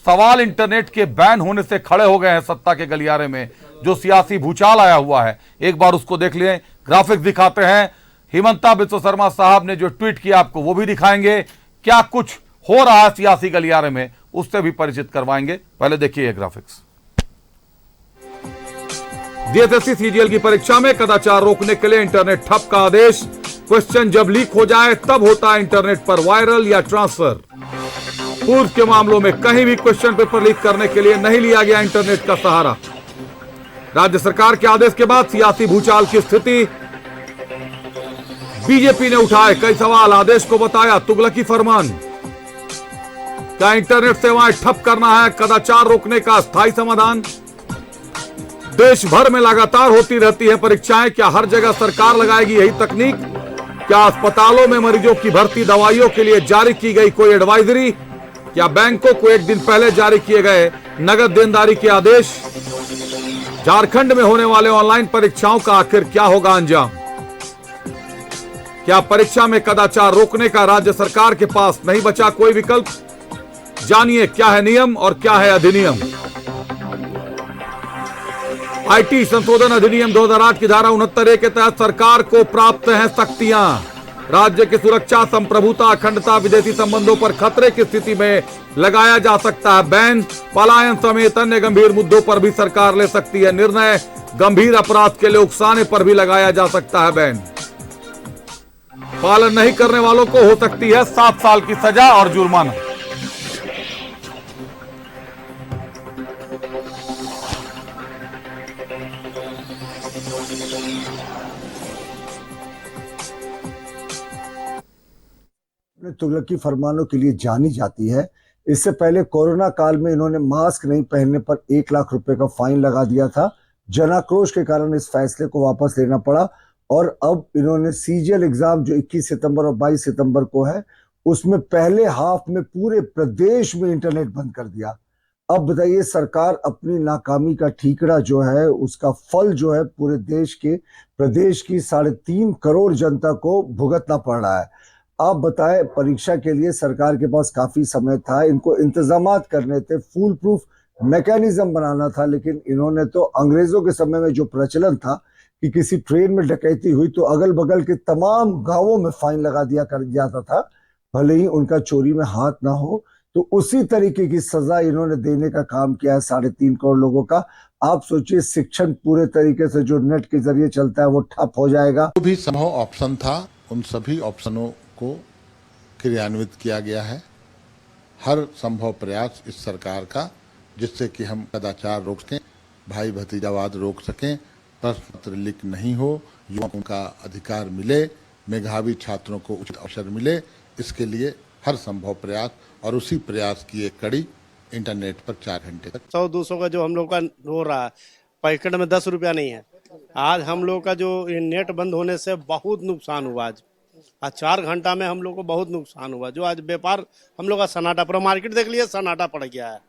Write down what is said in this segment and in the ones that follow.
सवाल इंटरनेट के बैन होने से खड़े हो गए हैं सत्ता के गलियारे में। जो सियासी भूचाल आया हुआ है, एक बार उसको देख लें। ग्राफिक्स दिखाते हैं। हिमंता बिस्वा शर्मा साहब ने जो ट्वीट किया आपको वो भी दिखाएंगे। क्या कुछ हो रहा है सियासी गलियारे में, उससे भी परिचित करवाएंगे। पहले देखिए ये ग्राफिक्स। DSSC सीजीएल की परीक्षा में कदाचार रोकने के लिए इंटरनेट ठप का आदेश। क्वेश्चन जब लीक हो जाए तब होता है इंटरनेट पर वायरल या ट्रांसफर। पूर्व के मामलों में कहीं भी क्वेश्चन पेपर लीक करने के लिए नहीं लिया गया इंटरनेट का सहारा। राज्य सरकार के आदेश के बाद सियासी भूचाल की स्थिति। बीजेपी ने उठाए कई सवाल, आदेश को बताया तुगलकी फरमान। क्या इंटरनेट सेवाएं ठप करना है कदाचार रोकने का स्थायी समाधान? देश भर में लगातार होती रहती है परीक्षाएं, क्या हर जगह सरकार लगाएगी यही तकनीक? क्या अस्पतालों में मरीजों की भर्ती दवाइयों के लिए जारी की गई कोई एडवाइजरी? क्या बैंकों को एक दिन पहले जारी किए गए नगद देनदारी के आदेश? झारखंड में होने वाले ऑनलाइन परीक्षाओं का आखिर क्या होगा अंजाम? क्या परीक्षा में कदाचार रोकने का राज्य सरकार के पास नहीं बचा कोई विकल्प? जानिए क्या है नियम और क्या है अधिनियम। आईटी संशोधन अधिनियम 2008 की धारा 69A के तहत सरकार को प्राप्त हैं शक्तियां। राज्य की सुरक्षा, संप्रभुता, अखंडता, विदेशी संबंधों पर खतरे की स्थिति में लगाया जा सकता है बैन। पलायन समेत अन्य गंभीर मुद्दों पर भी सरकार ले सकती है निर्णय। गंभीर अपराध के लिए उकसाने पर भी लगाया जा सकता है बैन। पालन नहीं करने वालों को हो सकती है 7 साल की सजा और जुर्माना। तुगलकी फरमानों के लिए जानी जाती है। इससे पहले कोरोना काल में इन्होंने मास्क नहीं पहनने पर 1 लाख रुपए का फाइन लगा दिया था। जनाक्रोश के कारण इस फैसले को वापस लेना पड़ा और अब इन्होंने सीजीएल एग्जाम जो 21 सितंबर और 22 सितंबर को है, उसमें पहले हाफ में पूरे प्रदेश में इंटरनेट बंद कर दिया। अब बताइए, सरकार अपनी नाकामी का ठीकरा जो है, उसका फल जो है पूरे देश के, प्रदेश की 3.5 करोड़ जनता को भुगतना पड़ रहा है। आप बताएं, परीक्षा के लिए सरकार के पास काफी समय था, इनको इंतजामात करने थे, फूल प्रूफ मैकेनिज्म बनाना था, लेकिन इन्होंने तो अंग्रेजों के समय में जो प्रचलन था कि किसी ट्रेन में डकैती हुई तो अगल बगल के तमाम गांवों में फाइन लगा दिया कर जाता था, भले ही उनका चोरी में हाथ ना हो। तो उसी तरीके की सजा इन्होंने देने का काम किया है 3.5 करोड़ लोगों का। आप सोचिए, शिक्षण पूरे तरीके से जो नेट के जरिए चलता है वो ठप हो जाएगा। जो भी संभव ऑप्शन था, उन सभी ऑप्शनों को क्रियान्वित किया गया है। हर संभव प्रयास इस सरकार का, जिससे कि हम कदाचार रोक सकें, भाई भतीजावाद रोक सकें, प्रश्न पत्र लीक नहीं हो, युवाओं का अधिकार मिले, मेधावी छात्रों को उचित अवसर मिले, इसके लिए हर संभव प्रयास, और उसी प्रयास की एक कड़ी इंटरनेट पर 4 घंटे तक 100-200 का जो हम लोग का हो रहा है, पैकेट में 10 रुपया नहीं है। आज हम लोग का जो नेट बंद होने से बहुत नुकसान हुआ। आज 4 घंटा में हम लोग को बहुत नुकसान हुआ। जो आज व्यापार हम लोग का सन्नाटा, पूरा मार्केट देख लिए सन्नाटा पड़ गया है।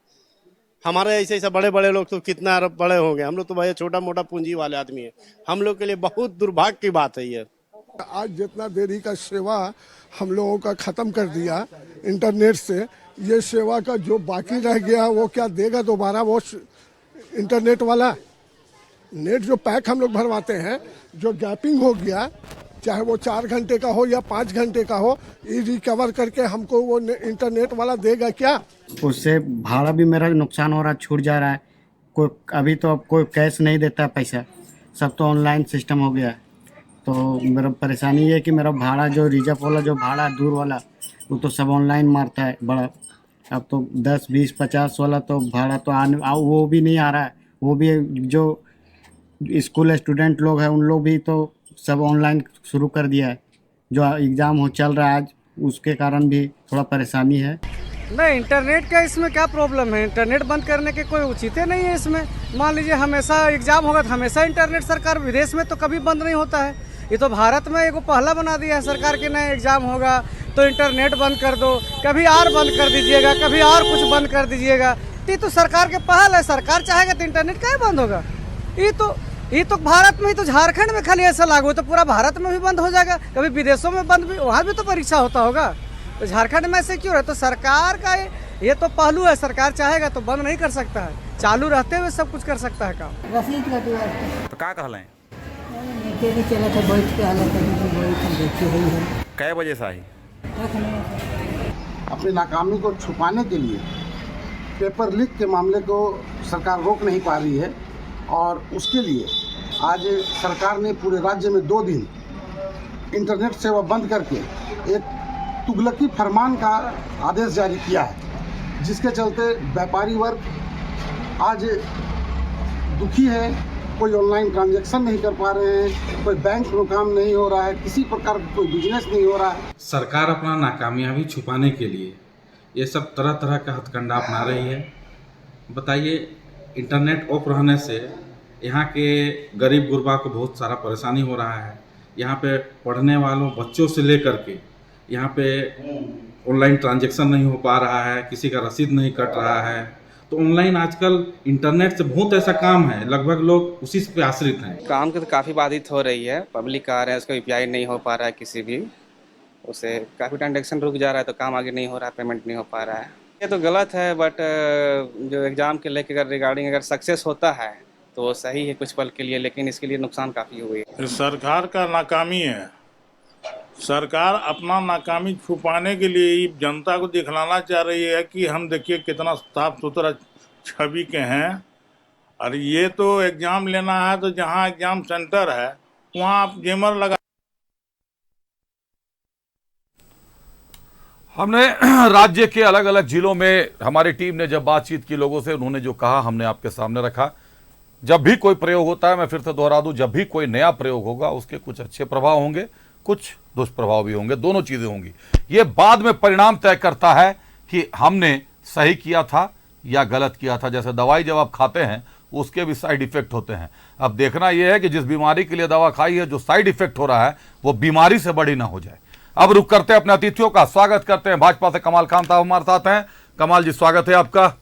हमारे ऐसे बड़े बड़े लोग तो कितना बड़े हो गए, हम लोग तो भाई छोटा मोटा पूंजी वाले आदमी है। हम लोग के लिए बहुत दुर्भाग्य की बात है ये। आज जितना देरी का सेवा हम लोगों का खत्म कर दिया इंटरनेट से, ये सेवा का जो बाकी रह गया वो क्या देगा दोबारा? वो इंटरनेट वाला नेट जो पैक हम लोग भरवाते हैं, जो गैपिंग हो गया, चाहे वो 4 घंटे का हो या 5 घंटे का हो, ये रिकवर करके हमको वो इंटरनेट वाला देगा क्या? उससे भाड़ा भी मेरा नुकसान हो रहा है, छूट जा रहा है। कोई अभी तो अब कोई कैश नहीं देता है पैसा, सब तो ऑनलाइन सिस्टम हो गया है। तो मेरा परेशानी ये है कि मेरा भाड़ा जो रिजर्व वाला जो भाड़ा दूर वाला, वो तो सब ऑनलाइन मारता है बड़ा। अब तो 10, 20, 50 वाला तो भाड़ा तो वो भी नहीं आ रहा है। वो भी जो स्कूल स्टूडेंट लोग हैं, उन लोग भी तो सब ऑनलाइन शुरू कर दिया है। जो एग्ज़ाम हो चल रहा है आज, उसके कारण भी थोड़ा परेशानी है। नहीं, इंटरनेट का इसमें क्या प्रॉब्लम है? इंटरनेट बंद करने के कोई उचित नहीं है इसमें। मान लीजिए हमेशा एग्जाम होगा तो हमेशा इंटरनेट, सरकार विदेश में तो कभी बंद नहीं होता है। ये तो भारत में एगो पहला बना दिया है सरकार के, नया एग्जाम होगा तो इंटरनेट बंद कर दो, कभी और बंद कर दीजिएगा, कभी और कुछ बंद कर दीजिएगा। ये तो सरकार के पहल है, सरकार चाहेगा तो इंटरनेट क्या बंद होगा? ये तो भारत में ही तो, झारखंड में खाली ऐसा लागू है तो पूरा भारत में भी बंद हो जाएगा। कभी विदेशों में बंद भी, वहाँ भी तो परीक्षा होता होगा, तो झारखंड में ऐसे क्यों है? तो सरकार का ये तो पहलू है, सरकार चाहेगा तो बंद नहीं कर सकता है, चालू रहते हुए सब कुछ कर सकता है काम। रसीद कटवा तो का कहलें नीचे नहीं चला था, बैठ के हालत देखी हुई है कै बजे से आई अपनी नाकामी को छुपाने के लिए पेपर लीक के मामले को सरकार रोक नहीं पा रही है और उसके लिए आज सरकार ने पूरे राज्य में 2 दिन इंटरनेट सेवा बंद करके एक तुगलकी फरमान का आदेश जारी किया है, जिसके चलते व्यापारी वर्ग आज दुखी है। कोई ऑनलाइन ट्रांजैक्शन नहीं कर पा रहे हैं, कोई बैंक में काम नहीं हो रहा है, किसी प्रकार का कोई बिजनेस नहीं हो रहा है। सरकार अपना नाकामयाबी छुपाने के लिए ये सब तरह तरह का हथकंडा अपना रही है। बताइए, इंटरनेट ऑफ रहने से यहाँ के गरीब गुरबा को बहुत सारा परेशानी हो रहा है। यहाँ पे पढ़ने वालों बच्चों से लेकर के यहाँ पे ऑनलाइन ट्रांजैक्शन नहीं हो पा रहा है, किसी का रसीद नहीं कट रहा है। तो ऑनलाइन आजकल इंटरनेट से बहुत ऐसा काम है, लगभग लोग उसी पे आश्रित हैं। काम की तो काफ़ी बाधित हो रही है, पब्लिक आ रहे हैं, उसका यूपीआई नहीं हो पा रहा है, किसी भी उसे काफ़ी ट्रांजैक्शन रुक जा रहा है, तो काम आगे नहीं हो रहा है, पेमेंट नहीं हो पा रहा है। ये तो गलत है, बट जो एग्ज़ाम के लेकर रिगार्डिंग अगर सक्सेस होता है तो वो सही है कुछ पल के लिए, लेकिन इसके लिए नुकसान काफ़ी हुई है। सरकार का नाकामी है। सरकार अपना नाकामी छुपाने के लिए जनता को दिखलाना चाह रही है कि हम देखिए कितना साफ सुथरा छवि के हैं। और ये तो एग्ज़ाम लेना है तो जहाँ एग्ज़ाम सेंटर है वहाँ आप जेमर लगा। हमने राज्य के अलग अलग जिलों में हमारी टीम ने जब बातचीत की लोगों से, उन्होंने जो कहा हमने आपके सामने रखा। जब भी कोई प्रयोग होता है, मैं फिर से दोहरा दूं, जब भी कोई नया प्रयोग होगा उसके कुछ अच्छे प्रभाव होंगे, कुछ दुष्प्रभाव भी होंगे, दोनों चीजें होंगी। ये बाद में परिणाम तय करता है कि हमने सही किया था या गलत किया था। जैसे दवाई जब आप खाते हैं उसके भी साइड इफेक्ट होते हैं। अब देखना यह है कि जिस बीमारी के लिए दवा खाई है, जो साइड इफेक्ट हो रहा है वो बीमारी से बड़ी ना हो जाए। अब रुक करते हैं अपने अतिथियों का, स्वागत करते हैं। भाजपा से कमाल खान साहब हमारे साथ हैं। कमाल जी स्वागत है आपका।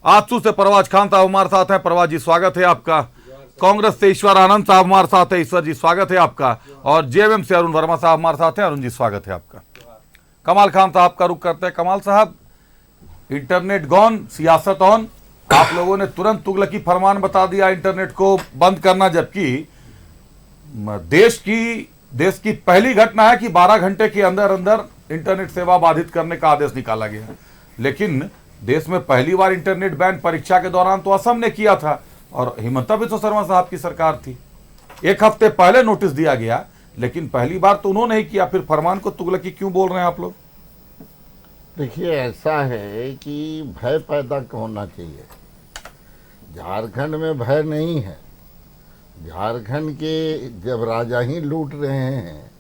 आजसू से परवाज खान साहब हमारे साथ हैं। परवाज जी स्वागत है आपका। कांग्रेस से ईश्वर आनंद साहब हमारे साथ है। ईश्वर जी स्वागत है आपका। और जेएमएम से अरुण वर्मा साहब हमारे साथ हैं। अरुण जी स्वागत है आपका। कमाल खान साहब का रुख करते हैं। कमाल साहब, इंटरनेट गॉन, सियासत ऑन। आप लोगों ने तुरंत तुगलकी फरमान बता दिया इंटरनेट को बंद करना, जबकि देश की पहली घटना है कि 12 घंटे के अंदर अंदर इंटरनेट सेवा बाधित करने का आदेश निकाला गया। लेकिन देश में पहली बार इंटरनेट बैन परीक्षा के दौरान तो असम ने किया था और हिमंता बिस्वा शर्मा साहब की सरकार थी। 1 हफ्ते पहले नोटिस दिया गया, लेकिन पहली बार तो उन्होंने ही किया। फिर फरमान को तुगलकी क्यों बोल रहे हैं आप लोग? देखिए, ऐसा है कि भय पैदा होना चाहिए। झारखंड में भय नहीं है। झारखंड के जब राजा ही लूट रहे हैं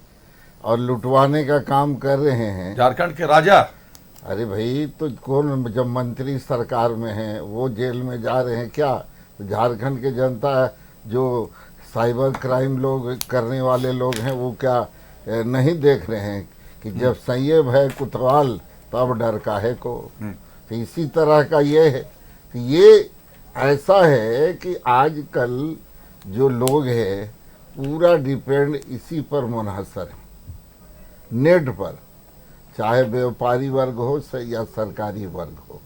और लुटवाने का काम कर रहे हैं। झारखंड के राजा? अरे भाई, तो कौन, जब मंत्री सरकार में हैं वो जेल में जा रहे हैं क्या? तो झारखंड के जनता जो साइबर क्राइम लोग करने वाले लोग हैं वो क्या नहीं देख रहे हैं कि जब संयम है कुतवाल तब डर काहे को? तो इसी तरह का ये है कि ये ऐसा है कि आजकल जो लोग हैं पूरा डिपेंड इसी पर मुनहसर है, नेट पर, चाहे व्यापारी वर्ग हो या सरकारी वर्ग हो।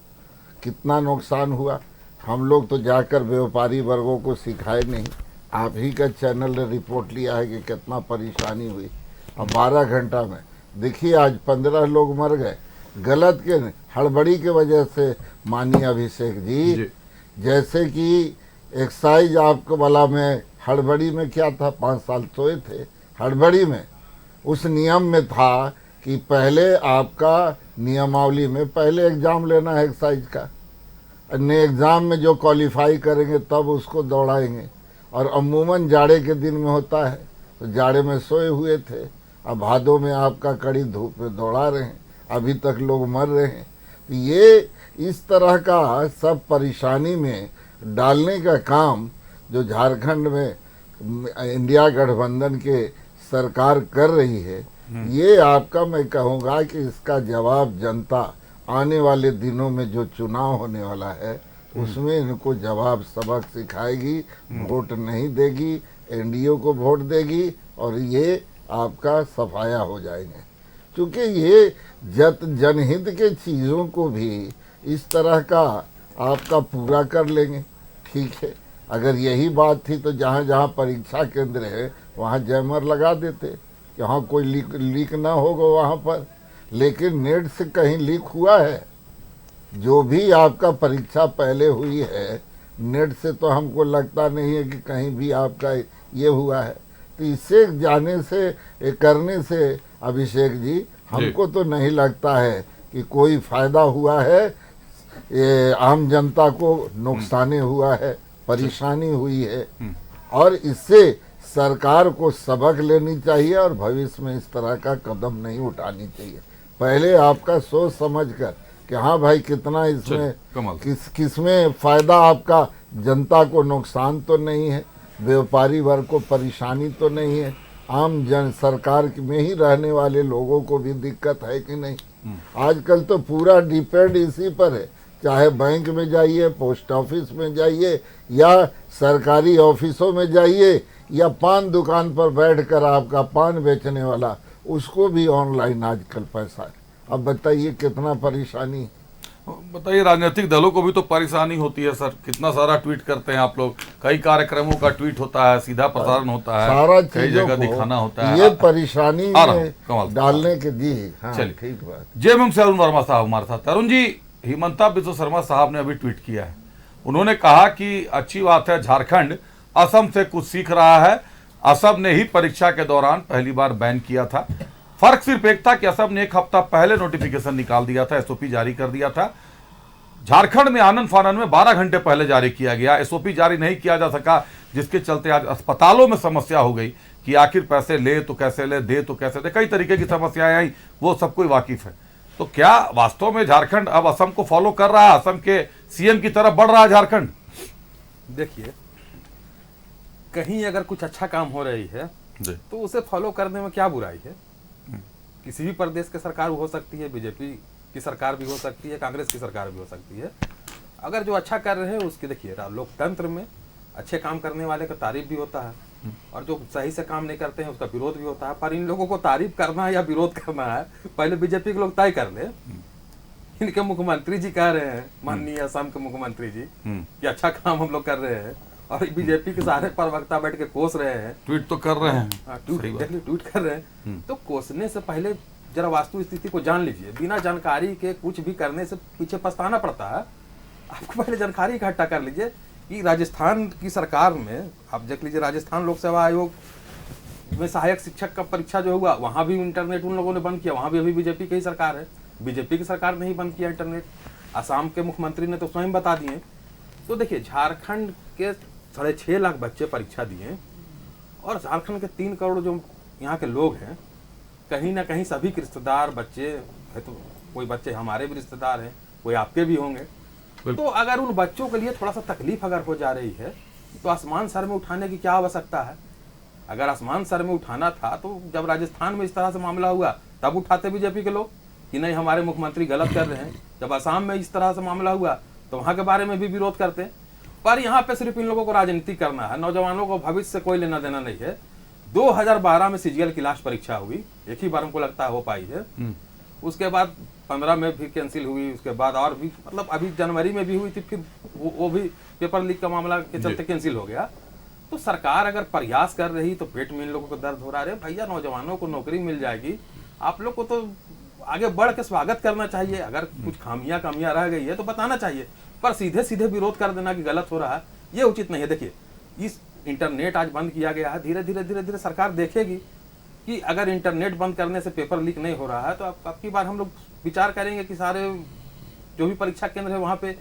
कितना नुकसान हुआ, हम लोग तो जाकर व्यापारी वर्गों को सिखाए नहीं। आप ही का चैनल ने रिपोर्ट लिया है कि कितना परेशानी हुई। अब 12 घंटा में देखिए आज 15 लोग मर गए, गलत के हड़बड़ी के वजह से। माननीय अभिषेक जी, जैसे कि एक्साइज आपको वाला में हड़बड़ी में क्या था, 5 साल सोए थे हड़बड़ी में। उस नियम में था कि पहले आपका नियमावली में पहले एग्ज़ाम लेना है एक्साइज का, अन्य एग्ज़ाम में जो क्वालिफाई करेंगे तब उसको दौड़ाएंगे। और अमूमन जाड़े के दिन में होता है, तो जाड़े में सोए हुए थे। अब भादों में आपका कड़ी धूप में दौड़ा रहे हैं, अभी तक लोग मर रहे हैं। तो ये इस तरह का सब परेशानी में डालने का काम जो झारखंड में इंडिया गठबंधन के सरकार कर रही है, ये आपका मैं कहूँगा कि इसका जवाब जनता आने वाले दिनों में जो चुनाव होने वाला है उसमें इनको जवाब सबक सिखाएगी। वोट नहीं देगी, एनडीए को वोट देगी और ये आपका सफाया हो जाएंगे। क्योंकि ये जनहित के चीज़ों को भी इस तरह का आपका पूरा कर लेंगे। ठीक है, अगर यही बात थी तो जहाँ जहाँ परीक्षा केंद्र है वहाँ जैमर लगा देते कि हाँ कोई लीक ना होगा वहाँ पर। लेकिन नेट से कहीं लीक हुआ है? जो भी आपका परीक्षा पहले हुई है नेट से तो हमको लगता नहीं है कि कहीं भी आपका ये हुआ है। तो इससे जाने से करने से अभिषेक जी हमको तो नहीं लगता है कि कोई फायदा हुआ है। ये आम जनता को नुकसान हुआ है, परेशानी हुई है, और इससे सरकार को सबक लेनी चाहिए और भविष्य में इस तरह का कदम नहीं उठानी चाहिए। पहले आपका सोच समझ कर कि हाँ भाई कितना इसमें किसमें फायदा, आपका जनता को नुकसान तो नहीं है, व्यापारी वर्ग को परेशानी तो नहीं है, आम जन सरकार में ही रहने वाले लोगों को भी दिक्कत है कि नहीं। आजकल तो पूरा डिपेंड इसी पर है, चाहे बैंक में जाइए, पोस्ट ऑफिस में जाइए, या सरकारी ऑफिसों में जाइए, या पान दुकान पर बैठकर आपका पान बेचने वाला, उसको भी ऑनलाइन आजकल पैसा है। अब बताइए कितना परेशानी। बताइए, राजनीतिक दलों को भी तो परेशानी होती है सर, कितना सारा ट्वीट करते हैं आप लोग, कई कार्यक्रमों का ट्वीट होता है, सीधा प्रसारण होता है, सारा कई जगह दिखाना होता है, ये परेशानी में डालने के जी। हाँ, चलिए ठीक बात। जेएमएम से अरुण वर्मा साहब हमारे साथ। अरुण जी, हिमंता बिस्वा शर्मा साहब ने अभी ट्वीट किया है, उन्होंने कहा कि अच्छी बात है झारखंड असम से कुछ सीख रहा है, असम ने ही परीक्षा के दौरान पहली बार बैन किया था, फर्क सिर्फ एक था कि असम ने एक हफ्ता पहले नोटिफिकेशन निकाल दिया था, एसओपी जारी कर दिया था। झारखंड में आनन फानन में 12 घंटे पहले जारी किया गया, एसओपी जारी नहीं किया जा सका, जिसके चलते आज अस्पतालों में समस्या हो गई कि आखिर पैसे ले तो कैसे ले, दे तो कैसे दे, कई तरीके की समस्याएं आई, वो सब कोई वाकिफ है। तो क्या वास्तव में झारखंड अब असम को फॉलो कर रहा है, असम के सीएम की तरफ बढ़ रहा है झारखंड? देखिए, कहीं अगर कुछ अच्छा काम हो रही है तो उसे फॉलो करने में क्या बुराई है। किसी भी प्रदेश की सरकार हो सकती है, बीजेपी की सरकार भी हो सकती है, कांग्रेस की सरकार भी हो सकती है। अगर जो अच्छा कर रहे हैं उसकी, देखिए लोकतंत्र में अच्छे काम करने वाले का तारीफ भी होता है और जो सही से काम नहीं करते हैं उसका विरोध भी होता है। पर इन लोगों को तारीफ करना है या विरोध करना है पहले बीजेपी के लोग तय कर ले। इनके मुख्यमंत्री जी कह रहे हैं, माननीय असम के मुख्यमंत्री जी, कि अच्छा काम हम लोग कर रहे हैं, और बीजेपी के सारे प्रवक्ता बैठ के कोस रहे हैं, ट्वीट तो कर रहे हैं, ट्वीट कर रहे हैं। तो कोसने से पहले जरा वास्तु स्थिति को जान लीजिए। बिना जानकारी के कुछ भी करने से पीछे पछताना पड़ता है। आपको पहले जानकारी इकट्ठा कर लीजिए कि राजस्थान की सरकार में, आप देख लीजिए, राजस्थान लोक सेवा आयोग में सहायक शिक्षक का परीक्षा जो हुआ, वहां भी इंटरनेट उन लोगों ने बंद किया, वहां भी अभी बीजेपी की ही सरकार है, बीजेपी की सरकार ने ही बंद किया इंटरनेट। असम के मुख्यमंत्री ने तो स्वयं बता दिए। तो देखिए, झारखंड के 6.5 लाख बच्चे परीक्षा दिए, और झारखंड के 3 करोड़ जो यहाँ के लोग हैं, कहीं ना कहीं सभी के रिश्तेदार बच्चे है। तो कोई बच्चे हमारे भी रिश्तेदार हैं, कोई आपके भी होंगे। तो अगर उन बच्चों के लिए थोड़ा सा तकलीफ अगर हो जा रही है तो आसमान सर में उठाने की क्या आवश्यकता है। अगर आसमान सर में उठाना था तो जब राजस्थान में इस तरह से मामला हुआ तब उठाते बीजेपी के लोग कि नहीं हमारे मुख्यमंत्री गलत कर रहे हैं। जब असम में इस तरह से मामला हुआ तो वहां के बारे में भी विरोध करते। पर यहाँ पे सिर्फ इन लोगों को राजनीति करना है, नौजवानों को भविष्य से कोई लेना देना नहीं है। 2012 में सीजीएल की लास्ट परीक्षा हुई, एक ही बार हमको लगता है हो पाई है। उसके बाद 15 में भी कैंसिल हुई, उसके बाद और भी, मतलब अभी जनवरी में भी हुई थी, फिर वो भी पेपर लीक का मामला के चलते कैंसिल हो गया। तो सरकार अगर प्रयास कर रही तो पेट में इन लोगों को दर्द हो रहा है। भैया, नौजवानों को नौकरी मिल जाएगी, आप लोग को तो आगे बढ़ के स्वागत करना चाहिए। अगर कुछ कमियां रह गई है तो बताना चाहिए, पर सीधे सीधे विरोध कर देना कि गलत हो रहा है, ये उचित नहीं है। देखिए, इस इंटरनेट आज बंद किया गया है, धीरे धीरे सरकार देखेगी कि अगर इंटरनेट बंद करने से पेपर लीक नहीं हो रहा है तो अब की बार हम लोग विचार करेंगे कि सारे जो भी परीक्षा केंद्र है वहाँ पे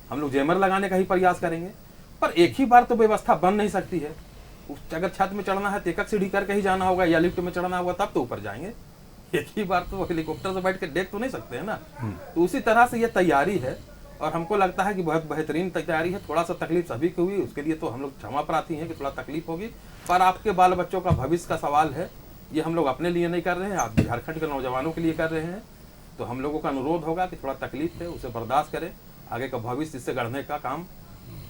हम लोग जैमर लगाने का ही प्रयास करेंगे। पर एक ही बार तो व्यवस्था बन नहीं सकती है। अगर छत में चढ़ना है तो एक सीढ़ी करके ही जाना होगा, या लिफ्ट में चढ़ना होगा तब तो ऊपर जाएंगे। एक ही बार तो हेलीकॉप्टर से बैठ के देख तो नहीं सकते है ना। तो उसी तरह से ये तैयारी है, और हमको लगता है कि बहुत बेहतरीन तैयारी है। थोड़ा सा तकलीफ सभी को हुई, उसके लिए तो हम लोग क्षमा प्रार्थी हैं कि थोड़ा तकलीफ होगी, पर आपके बाल बच्चों का भविष्य का सवाल है। ये हम लोग अपने लिए नहीं कर रहे हैं, आप झारखंड के नौजवानों के लिए कर रहे हैं। तो हम लोगों का अनुरोध होगा कि थोड़ा तकलीफ है उसे बर्दाश्त करें, आगे का भविष्य इससे गढ़ने का काम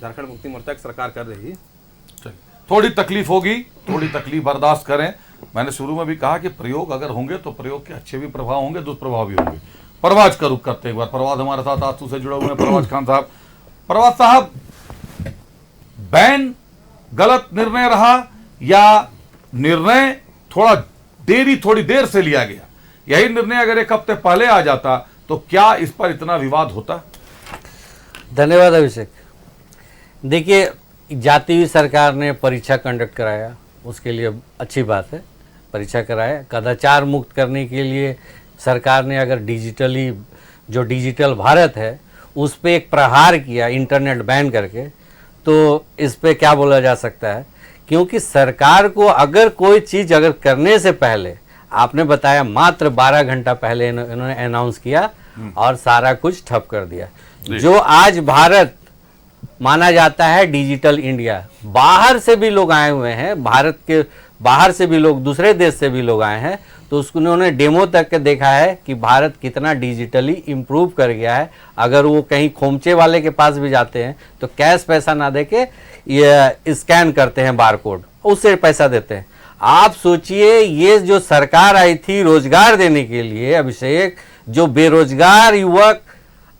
झारखंड मुक्ति मोर्चा की सरकार कर रही है। थोड़ी तकलीफ होगी, थोड़ी तकलीफ बर्दाश्त करें। मैंने शुरू में भी कहा कि प्रयोग अगर होंगे तो प्रयोग के अच्छे भी प्रभाव होंगे, दुष्प्रभाव भी होंगे। परवाज का रुख करते हैं। एक बार परवाज हमारे साथ आंसू से जुड़े हुए हैं, परवाज खान साहब। परवाज साहब, बैन गलत निर्णय रहा या निर्णय थोड़ी देर से लिया गया? यही निर्णय अगर एक हफ्ते पहले आ जाता तो क्या इस पर इतना विवाद होता? धन्यवाद अभिषेक। देखिए, जाती हुई सरकार ने परीक्षा कंडक्ट कराया, उसके लिए अच्छी बात है, परीक्षा कराया। कदाचार मुक्त करने के लिए सरकार ने अगर डिजिटल भारत है उस पर एक प्रहार किया इंटरनेट बैन करके, तो इस पे क्या बोला जा सकता है? क्योंकि सरकार को अगर कोई चीज़ अगर करने से पहले, आपने बताया मात्र 12 घंटा पहले इन्होंने अनाउंस किया और सारा कुछ ठप कर दिया। जो आज भारत माना जाता है डिजिटल इंडिया, बाहर से भी लोग आए हुए हैं, भारत के बाहर से भी लोग, दूसरे देश से भी लोग आए हैं, तो उसको उन्होंने डेमो तक के देखा है कि भारत कितना डिजिटली इम्प्रूव कर गया है। अगर वो कहीं खोमचे वाले के पास भी जाते हैं तो कैश पैसा ना दे के ये स्कैन करते हैं बारकोड, उससे पैसा देते हैं। आप सोचिए, ये जो सरकार आई थी रोजगार देने के लिए अभिषेक, जो बेरोजगार युवक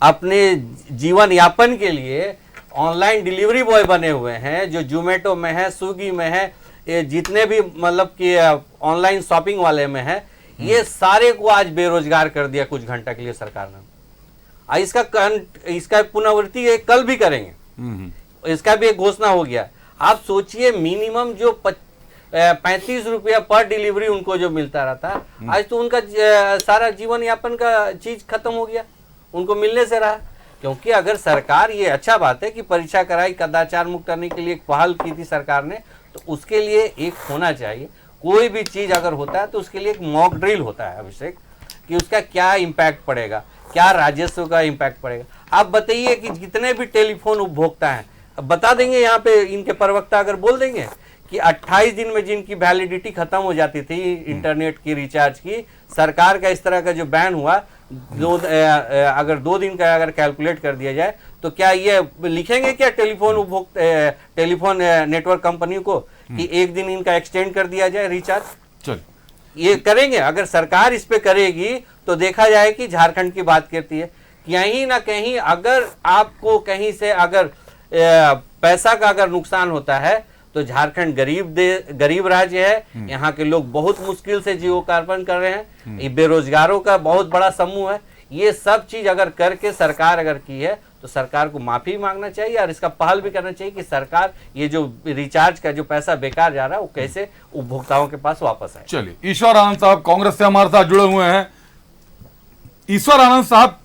अपने जीवन यापन के लिए ऑनलाइन डिलीवरी बॉय बने हुए हैं, जो जोमेटो में है, स्विगी में है, ये जितने भी मतलब कि ऑनलाइन शॉपिंग वाले में है, ये सारे को आज बेरोजगार कर दिया कुछ घंटा के लिए सरकार ने। इसका पुनरावृत्ति कल भी करेंगे, इसका भी एक घोषणा हो गया। आप सोचिए, मिनिमम जो 35 रुपया पर डिलीवरी उनको जो मिलता रहता, आज तो उनका सारा जीवन यापन का चीज खत्म हो गया, उनको मिलने से रहा। क्योंकि अगर सरकार, ये अच्छा बात है कि परीक्षा कराई, कदाचार मुक्त करने के लिए एक पहल की थी सरकार ने, तो उसके लिए एक होना चाहिए। कोई भी चीज अगर होता है तो उसके लिए एक मॉक ड्रिल होता है अभिषेक, कि उसका क्या इम्पैक्ट पड़ेगा, क्या राजस्व का इम्पैक्ट पड़ेगा। आप बताइए कि जितने भी टेलीफोन उपभोक्ता हैं, बता देंगे यहाँ पे इनके प्रवक्ता अगर बोल देंगे कि 28 दिन में जिनकी वैलिडिटी खत्म हो जाती थी इंटरनेट की रिचार्ज की, सरकार का इस तरह का जो बैन हुआ, अगर 2 दिन का अगर कैलकुलेट कर दिया जाए तो क्या ये लिखेंगे क्या टेलीफोन नेटवर्क कंपनी को कि 1 दिन इनका एक्सटेंड कर दिया जाए रिचार्ज? चल, ये करेंगे। अगर सरकार इस पे करेगी तो देखा जाए कि झारखंड की बात करती है, कहीं ना कहीं अगर आपको कहीं से अगर पैसा का अगर नुकसान होता है तो झारखंड गरीब राज्य है, यहाँ के लोग बहुत मुश्किल से जीवनोपार्जन कर रहे हैं, ये बेरोजगारों का बहुत बड़ा समूह है। ये सब चीज अगर करके सरकार अगर की है तो सरकार को माफी मांगना चाहिए और इसका पहल भी करना चाहिए कि सरकार ये जो रिचार्ज का जो पैसा बेकार जा रहा है वो कैसे उपभोक्ताओं के पास वापस आए। चलिए, ईश्वर आनंद साहब कांग्रेस से हमारे साथ जुड़े हुए हैं। ईश्वर आनंद साहब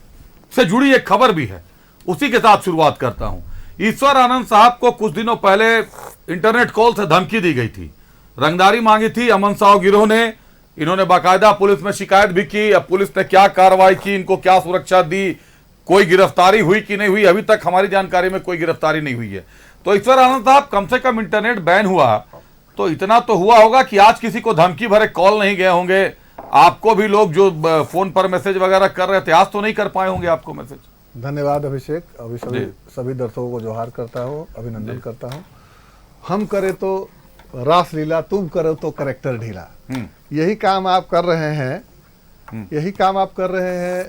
से जुड़ी एक खबर भी है, उसी के साथ शुरुआत करता हूं। ईश्वर आनंद साहब को कुछ दिनों पहले इंटरनेट कॉल से धमकी दी गई थी, रंगदारी मांगी थी अमन साव गिरोह ने। इन्होंने बाकायदा पुलिस में शिकायत भी की। अब पुलिस ने क्या कार्रवाई की, इनको क्या सुरक्षा दी, कोई गिरफ्तारी हुई कि नहीं हुई, अभी तक हमारी जानकारी में कोई गिरफ्तारी नहीं हुई है। तो ईश्वर आनंद साहब, कम से कम इंटरनेट बैन हुआ तो इतना तो हुआ होगा कि आज किसी को धमकी भरे कॉल नहीं गए होंगे, आपको भी लोग जो फोन पर मैसेज वगैरह कर रहे थे आज तो नहीं कर पाए होंगे आपको मैसेज। धन्यवाद अभिषेक, अभी सभी दर्शकों को जोहार करता हूँ, अभिनंदन करता हूँ। हम करे तो रासलीला, तुम करो तो करेक्टर ढीला, यही काम आप कर रहे हैं, यही काम आप कर रहे हैं।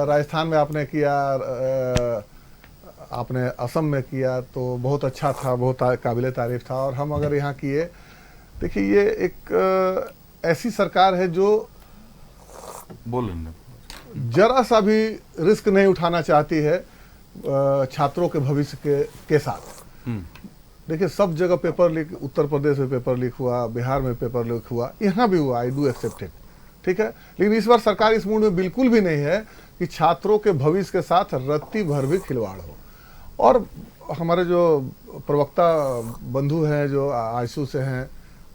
राजस्थान में आपने किया, आपने असम में किया, तो बहुत अच्छा था, बहुत काबिले तारीफ था। और हम अगर यहाँ किए, देखिए ये एक ऐसी सरकार है जो जरा सा भी रिस्क नहीं उठाना चाहती है छात्रों के भविष्य के साथ। देखिए सब जगह पेपर लीक, उत्तर प्रदेश में पेपर लीक हुआ, बिहार में पेपर लीक हुआ, यहाँ भी हुआ, आई डू एक्सेप्ट इट, ठीक है। लेकिन इस बार सरकार इस मूड में बिल्कुल भी नहीं है कि छात्रों के भविष्य के साथ रत्ती भर भी खिलवाड़ हो। और हमारे जो प्रवक्ता बंधु हैं, जो आयशू से हैं,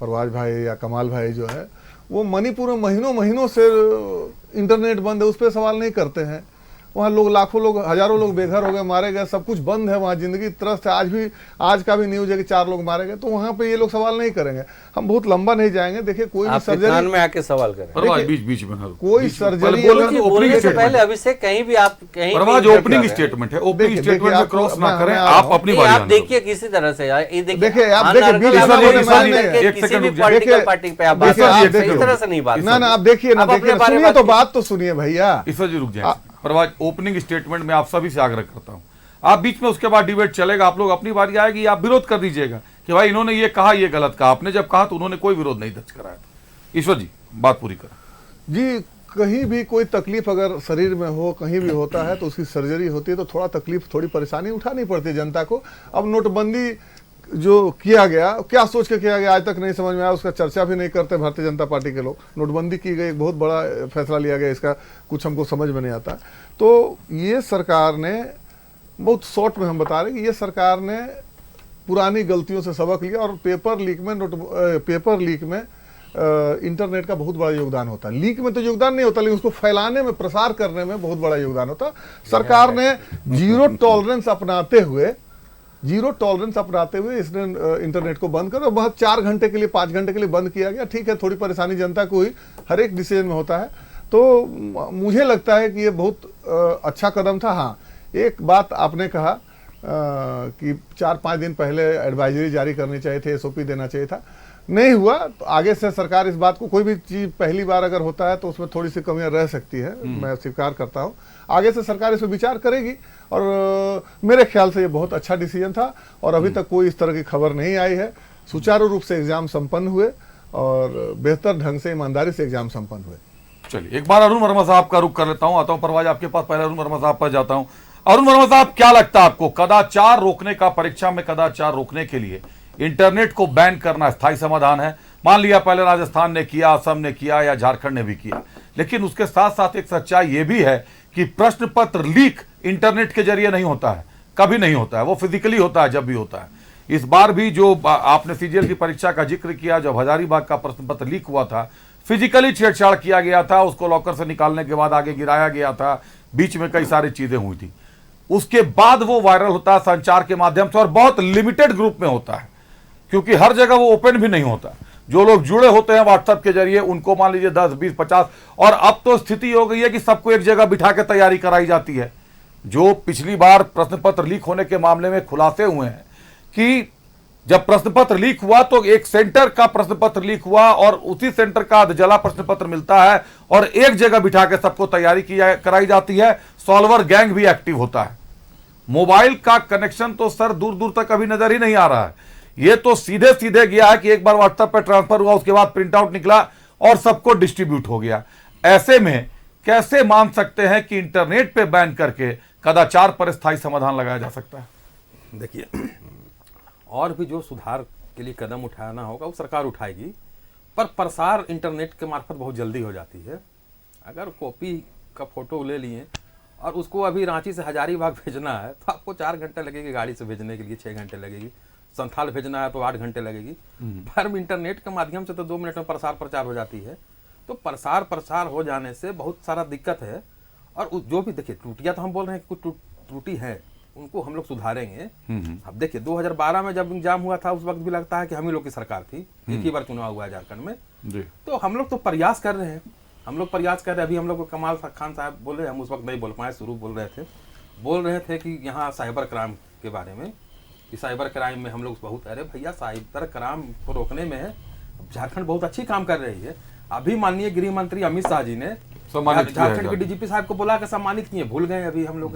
परवाज भाई या कमाल भाई जो है, वो मणिपुर में महीनों से इंटरनेट बंद है, उस पर सवाल नहीं करते हैं। वहाँ लोग, लाखों लोग, हजारों लोग बेघर हो गए, मारे गए, सब कुछ बंद है वहाँ, जिंदगी त्रस्त है। आज का भी न्यूज है कि 4 लोग मारे गए, तो वहाँ पे ये लोग सवाल नहीं करेंगे। हम बहुत लंबा नहीं जाएंगे। देखिए कोई भी सर्जरी में आके सवाल करें, बीच में कोई सर्जरी बोलने से पहले अभिषेक कहीं भी आप कहीं ओपनिंग स्टेटमेंट है, ओपनिंग स्टेटमेंट में क्रॉस ना करें। आप अपनी बात आप देखिए किसी तरह से, देखिए आप देखिए किसी भी पॉलिटिकल पार्टी पे आप इस तरह से नहीं बात ना, आप देखिए ना, देखिए सुनिए तो बात तो सुनिए भैया, ईश्वर जी रुक जाए। परवाज ओपनिंग स्टेटमेंट में आप सभी से आग्रह करता हूं, आप बीच में उसके बाद डिबेट चलेगा, आप लोग अपनी बारी आएगी, आप विरोध कर दीजिएगा कि भाई इन्होंने ये कहा, ये गलत कहा। आपने जब कहा तो उन्होंने कोई विरोध नहीं दर्ज कराया था। ईश्वर जी बात पूरी करें। जी, कहीं भी कोई तकलीफ अगर शरीर में हो, कहीं भी होता है तो उसकी सर्जरी होती है, तो थोड़ा तकलीफ, थोड़ी परेशानी उठानी पड़ती है जनता को। अब नोटबंदी जो किया गया, क्या सोच के किया गया आज तक नहीं समझ में आया, उसका चर्चा भी नहीं करते भारतीय जनता पार्टी के लोग। नोटबंदी की गई, एक बहुत बड़ा फैसला लिया गया, इसका कुछ हमको समझ में नहीं आता। तो ये सरकार ने, बहुत शॉर्ट में हम बता रहे हैं कि ये सरकार ने पुरानी गलतियों से सबक लिया, और पेपर लीक में इंटरनेट का बहुत बड़ा योगदान होता है। लीक में तो योगदान नहीं होता, लेकिन उसको फैलाने में, प्रसार करने में बहुत बड़ा योगदान होता है। सरकार ने जीरो टॉलरेंस अपनाते हुए इसने इंटरनेट को बंद कर, बहुत 4 घंटे के लिए, 5 घंटे के लिए बंद किया गया। ठीक है, थोड़ी परेशानी जनता को हुई, हर एक डिसीजन में होता है। तो मुझे लगता है कि ये बहुत अच्छा कदम था। हाँ, एक बात आपने कहा कि 4-5 दिन पहले एडवाइजरी जारी करनी चाहिए थे, SOP देना चाहिए था, नहीं हुआ। तो आगे से सरकार इस बात को, कोई भी चीज पहली बार अगर होता है तो उसमें थोड़ी सी कमियां रह सकती है, मैं स्वीकार करता हूं। आगे से सरकार इस पर विचार करेगी, और मेरे ख्याल से ये बहुत अच्छा डिसीजन था, और अभी तक कोई इस तरह की खबर नहीं आई है। सुचारू रूप से एग्जाम संपन्न हुए, और बेहतर ढंग से, ईमानदारी से एग्जाम संपन्न हुए। चलिए, एक बार अरुण वर्मा साहब का रुख कर लेता हूं, आता हूं परवाज आपके पास, पहले अरुण वर्मा साहब पर जाता हूं। अरुण वर्मा साहब, क्या लगता है आपको, कदाचार रोकने का, परीक्षा में कदाचार रोकने के लिए इंटरनेट को बैन करना स्थायी समाधान है? मान लिया पहले राजस्थान ने किया, असम ने किया, या झारखंड ने भी किया, लेकिन उसके साथ साथ एक सच्चाई यह भी है कि प्रश्न पत्र लीक इंटरनेट के जरिए नहीं होता है, कभी नहीं होता है, वो फिजिकली होता है जब भी होता है। इस बार भी जो आपने CGL की परीक्षा का जिक्र किया, जब हजारीबाग का प्रश्न पत्र लीक हुआ था, फिजिकली छेड़छाड़ किया गया था, उसको लॉकर से निकालने के बाद आगे गिराया गया था, बीच में कई सारी चीजें हुई थी। उसके बाद वो वायरल होता है संचार के माध्यम से, और बहुत लिमिटेड ग्रुप में होता है, क्योंकि हर जगह वो ओपन भी नहीं होता। जो लोग जुड़े होते हैं व्हाट्सएप के जरिए, उनको मान लीजिए 10, 20, 50, और अब तो स्थिति हो गई है कि सबको एक जगह बिठा के तैयारी कराई जाती है। जो पिछली बार प्रश्न पत्र लीक होने के मामले में खुलासे हुए हैं कि जब प्रश्न पत्र लीक हुआ तो एक सेंटर का प्रश्न पत्र लीक हुआ, और उसी सेंटर का जला प्रश्न पत्र मिलता है, और एक जगह बिठा के सबको तैयारी कराई जाती है। सॉल्वर गैंग भी एक्टिव होता है। मोबाइल का कनेक्शन तो सर दूर दूर तक अभी नजर ही नहीं आ रहा है। ये तो सीधे सीधे गया है कि एक बार व्हाट्सएप पे ट्रांसफर हुआ, उसके बाद प्रिंट आउट निकला और सबको डिस्ट्रीब्यूट हो गया। ऐसे में कैसे मान सकते हैं कि इंटरनेट पे बैन करके कदाचार पर स्थायी समाधान लगाया जा सकता है? देखिए, और भी जो सुधार के लिए कदम उठाना होगा वो सरकार उठाएगी, पर प्रसार इंटरनेट के मार्फत बहुत जल्दी हो जाती है। अगर कॉपी का फोटो ले लिए और उसको अभी रांची से हजारीबाग भेजना है तो आपको 4 घंटे लगेगी, गाड़ी से भेजने के लिए 6 घंटे लगेगी, संथाल भेजना है तो 8 घंटे लगेगी। पर इंटरनेट के माध्यम से तो 2 मिनट में प्रसार प्रचार हो जाती है। तो प्रसार हो जाने से बहुत सारा दिक्कत है, और जो भी देखिए त्रुटियां, तो हम बोल रहे हैं कि कुछ त्रुटि है, उनको हम लोग सुधारेंगे। अब देखिए 2012 में जब एग्जाम हुआ था, उस वक्त भी लगता है कि हम ही लोग की सरकार थी, एक ही बार चुनाव हुआ है झारखंड में। तो हम लोग तो प्रयास कर रहे हैं, अभी हम लोग को कमाल खान साहब बोले, हम उस वक्त नहीं बोल पाए, शुरू बोल रहे थे कि यहाँ साइबर क्राइम के बारे में, कि साइबर क्राइम में हम लोग बहुत, अरे भैया साइबर क्राइम को रोकने में झारखंड बहुत अच्छी काम कर रही है। अभी माननीय गृह मंत्री अमित शाह जी ने झारखंड के DGP साहब को बुला कर सम्मानित किए, भूल गए अभी हम लोग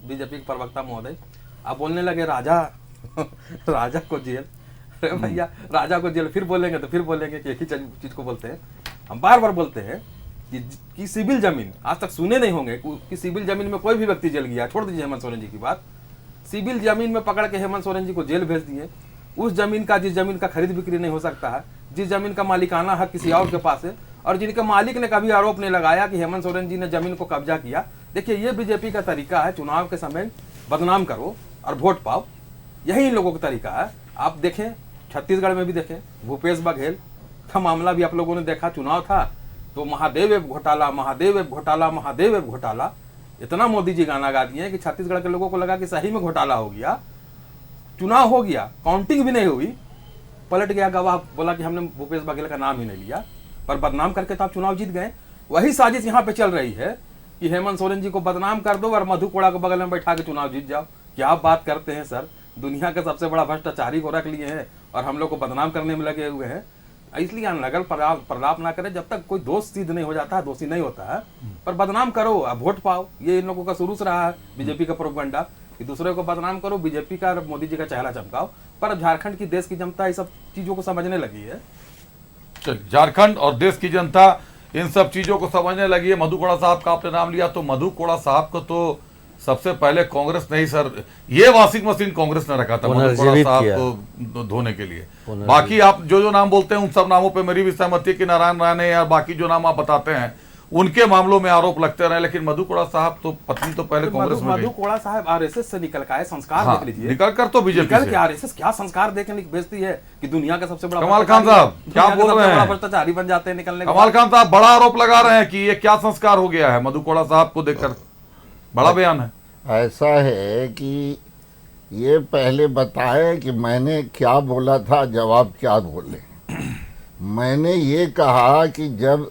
बीजेपी के प्रवक्ता महोदय। अब बोलने लगे राजा को जेल। अरे भैया राजा को जेल, फिर बोलेंगे कि एक ही चीज को बोलते हैं। हम बार बार बोलते हैं कि सिविल जमीन, आज तक सुने नहीं होंगे कि सिविल जमीन में कोई भी व्यक्ति जेल गया, छोड़ दीजिए हेमंत सोरेन जी की बात, सिविल जमीन में पकड़ के हेमंत सोरेन जी को जेल भेज दिए। उस जमीन का, जिस जमीन का खरीद बिक्री नहीं हो सकता है, जिस जमीन का मालिकाना हक किसी और के पास है, और जिनके मालिक ने कभी आरोप नहीं लगाया कि हेमंत सोरेन जी ने जमीन को कब्जा किया। देखिए ये बीजेपी का तरीका है, चुनाव के समय बदनाम करो और वोट पाओ, यही इन लोगों का तरीका है। आप देखें छत्तीसगढ़ में भी देखें, भूपेश बघेल का मामला भी आप लोगों ने देखा, चुनाव था तो महादेव घोटाला, इतना मोदी जी गाना गा दिए कि छत्तीसगढ़ के लोगों को लगा कि सही में घोटाला हो गया। चुनाव हो गया, काउंटिंग भी नहीं हुई, पलट गया गवाह, बोला कि हमने भूपेश बघेल का नाम ही नहीं लिया, पर बदनाम करके तो आप चुनाव जीत गए। वही साजिश यहाँ पे चल रही है कि हेमंत सोरेन जी को बदनाम कर दो और मधु कोड़ा को बगल में बैठा के चुनाव जीत जाओ। क्या आप बात करते हैं सर, दुनिया के सबसे बड़ा भ्रष्टाचारी को रख लिए हैं और हम लोग को बदनाम करने में लगे हुए हैं। इसलिए अनर्गल प्रलाप ना करें। जब तक कोई दोष सिद्ध नहीं हो जाता है, दोषी नहीं होता है, पर बदनाम करो, अब वोट पाओ। ये इन लोगों का शुरू से रहा है बीजेपी का प्रोपेगेंडा कि दूसरे को बदनाम करो, बीजेपी का मोदी जी का चेहरा चमकाओ। पर अब झारखंड की देश की जनता इस सब चीजों को समझने लगी है। झारखंड और देश की जनता इन सब चीजों को समझने लगी है। मधु कोड़ा साहब का आपने नाम लिया, तो मधु कोड़ा साहब को तो सबसे पहले कांग्रेस नहीं सर, ये वॉशिंग मशीन कांग्रेस ने रखा था मधु कोड़ा साहब को धोने के लिए। बाकी आप जो नाम बोलते हैं उन सब नामों पे मेरी भी सहमति है कि नारायण राणे या बाकी जो नाम आप बताते हैं उनके मामलों में आरोप लगते रहे, लेकिन मधु कोड़ा साहब तो पत्नी तो पहले कांग्रेस में। मधु कोड़ा साहब आरएसएस से निकल का है, संस्कार देख लीजिए। निकल कर तो बीजेपी निकल के आरएसएस क्या संस्कार देकर बेचती है कि दुनिया का सबसे बड़ा कमाल खान साहब क्या बोल रहे हैं, भ्रष्टाचारी बन जाते हैं निकलने। कमाल खान साहब बड़ा आरोप लगा रहे हैं कि ये क्या संस्कार हो गया है मधु कोड़ा साहब को देखकर, बड़ा बयान है। ऐसा है कि ये पहले बताए कि मैंने क्या बोला था, जवाब क्या बोले। मैंने ये कहा कि जब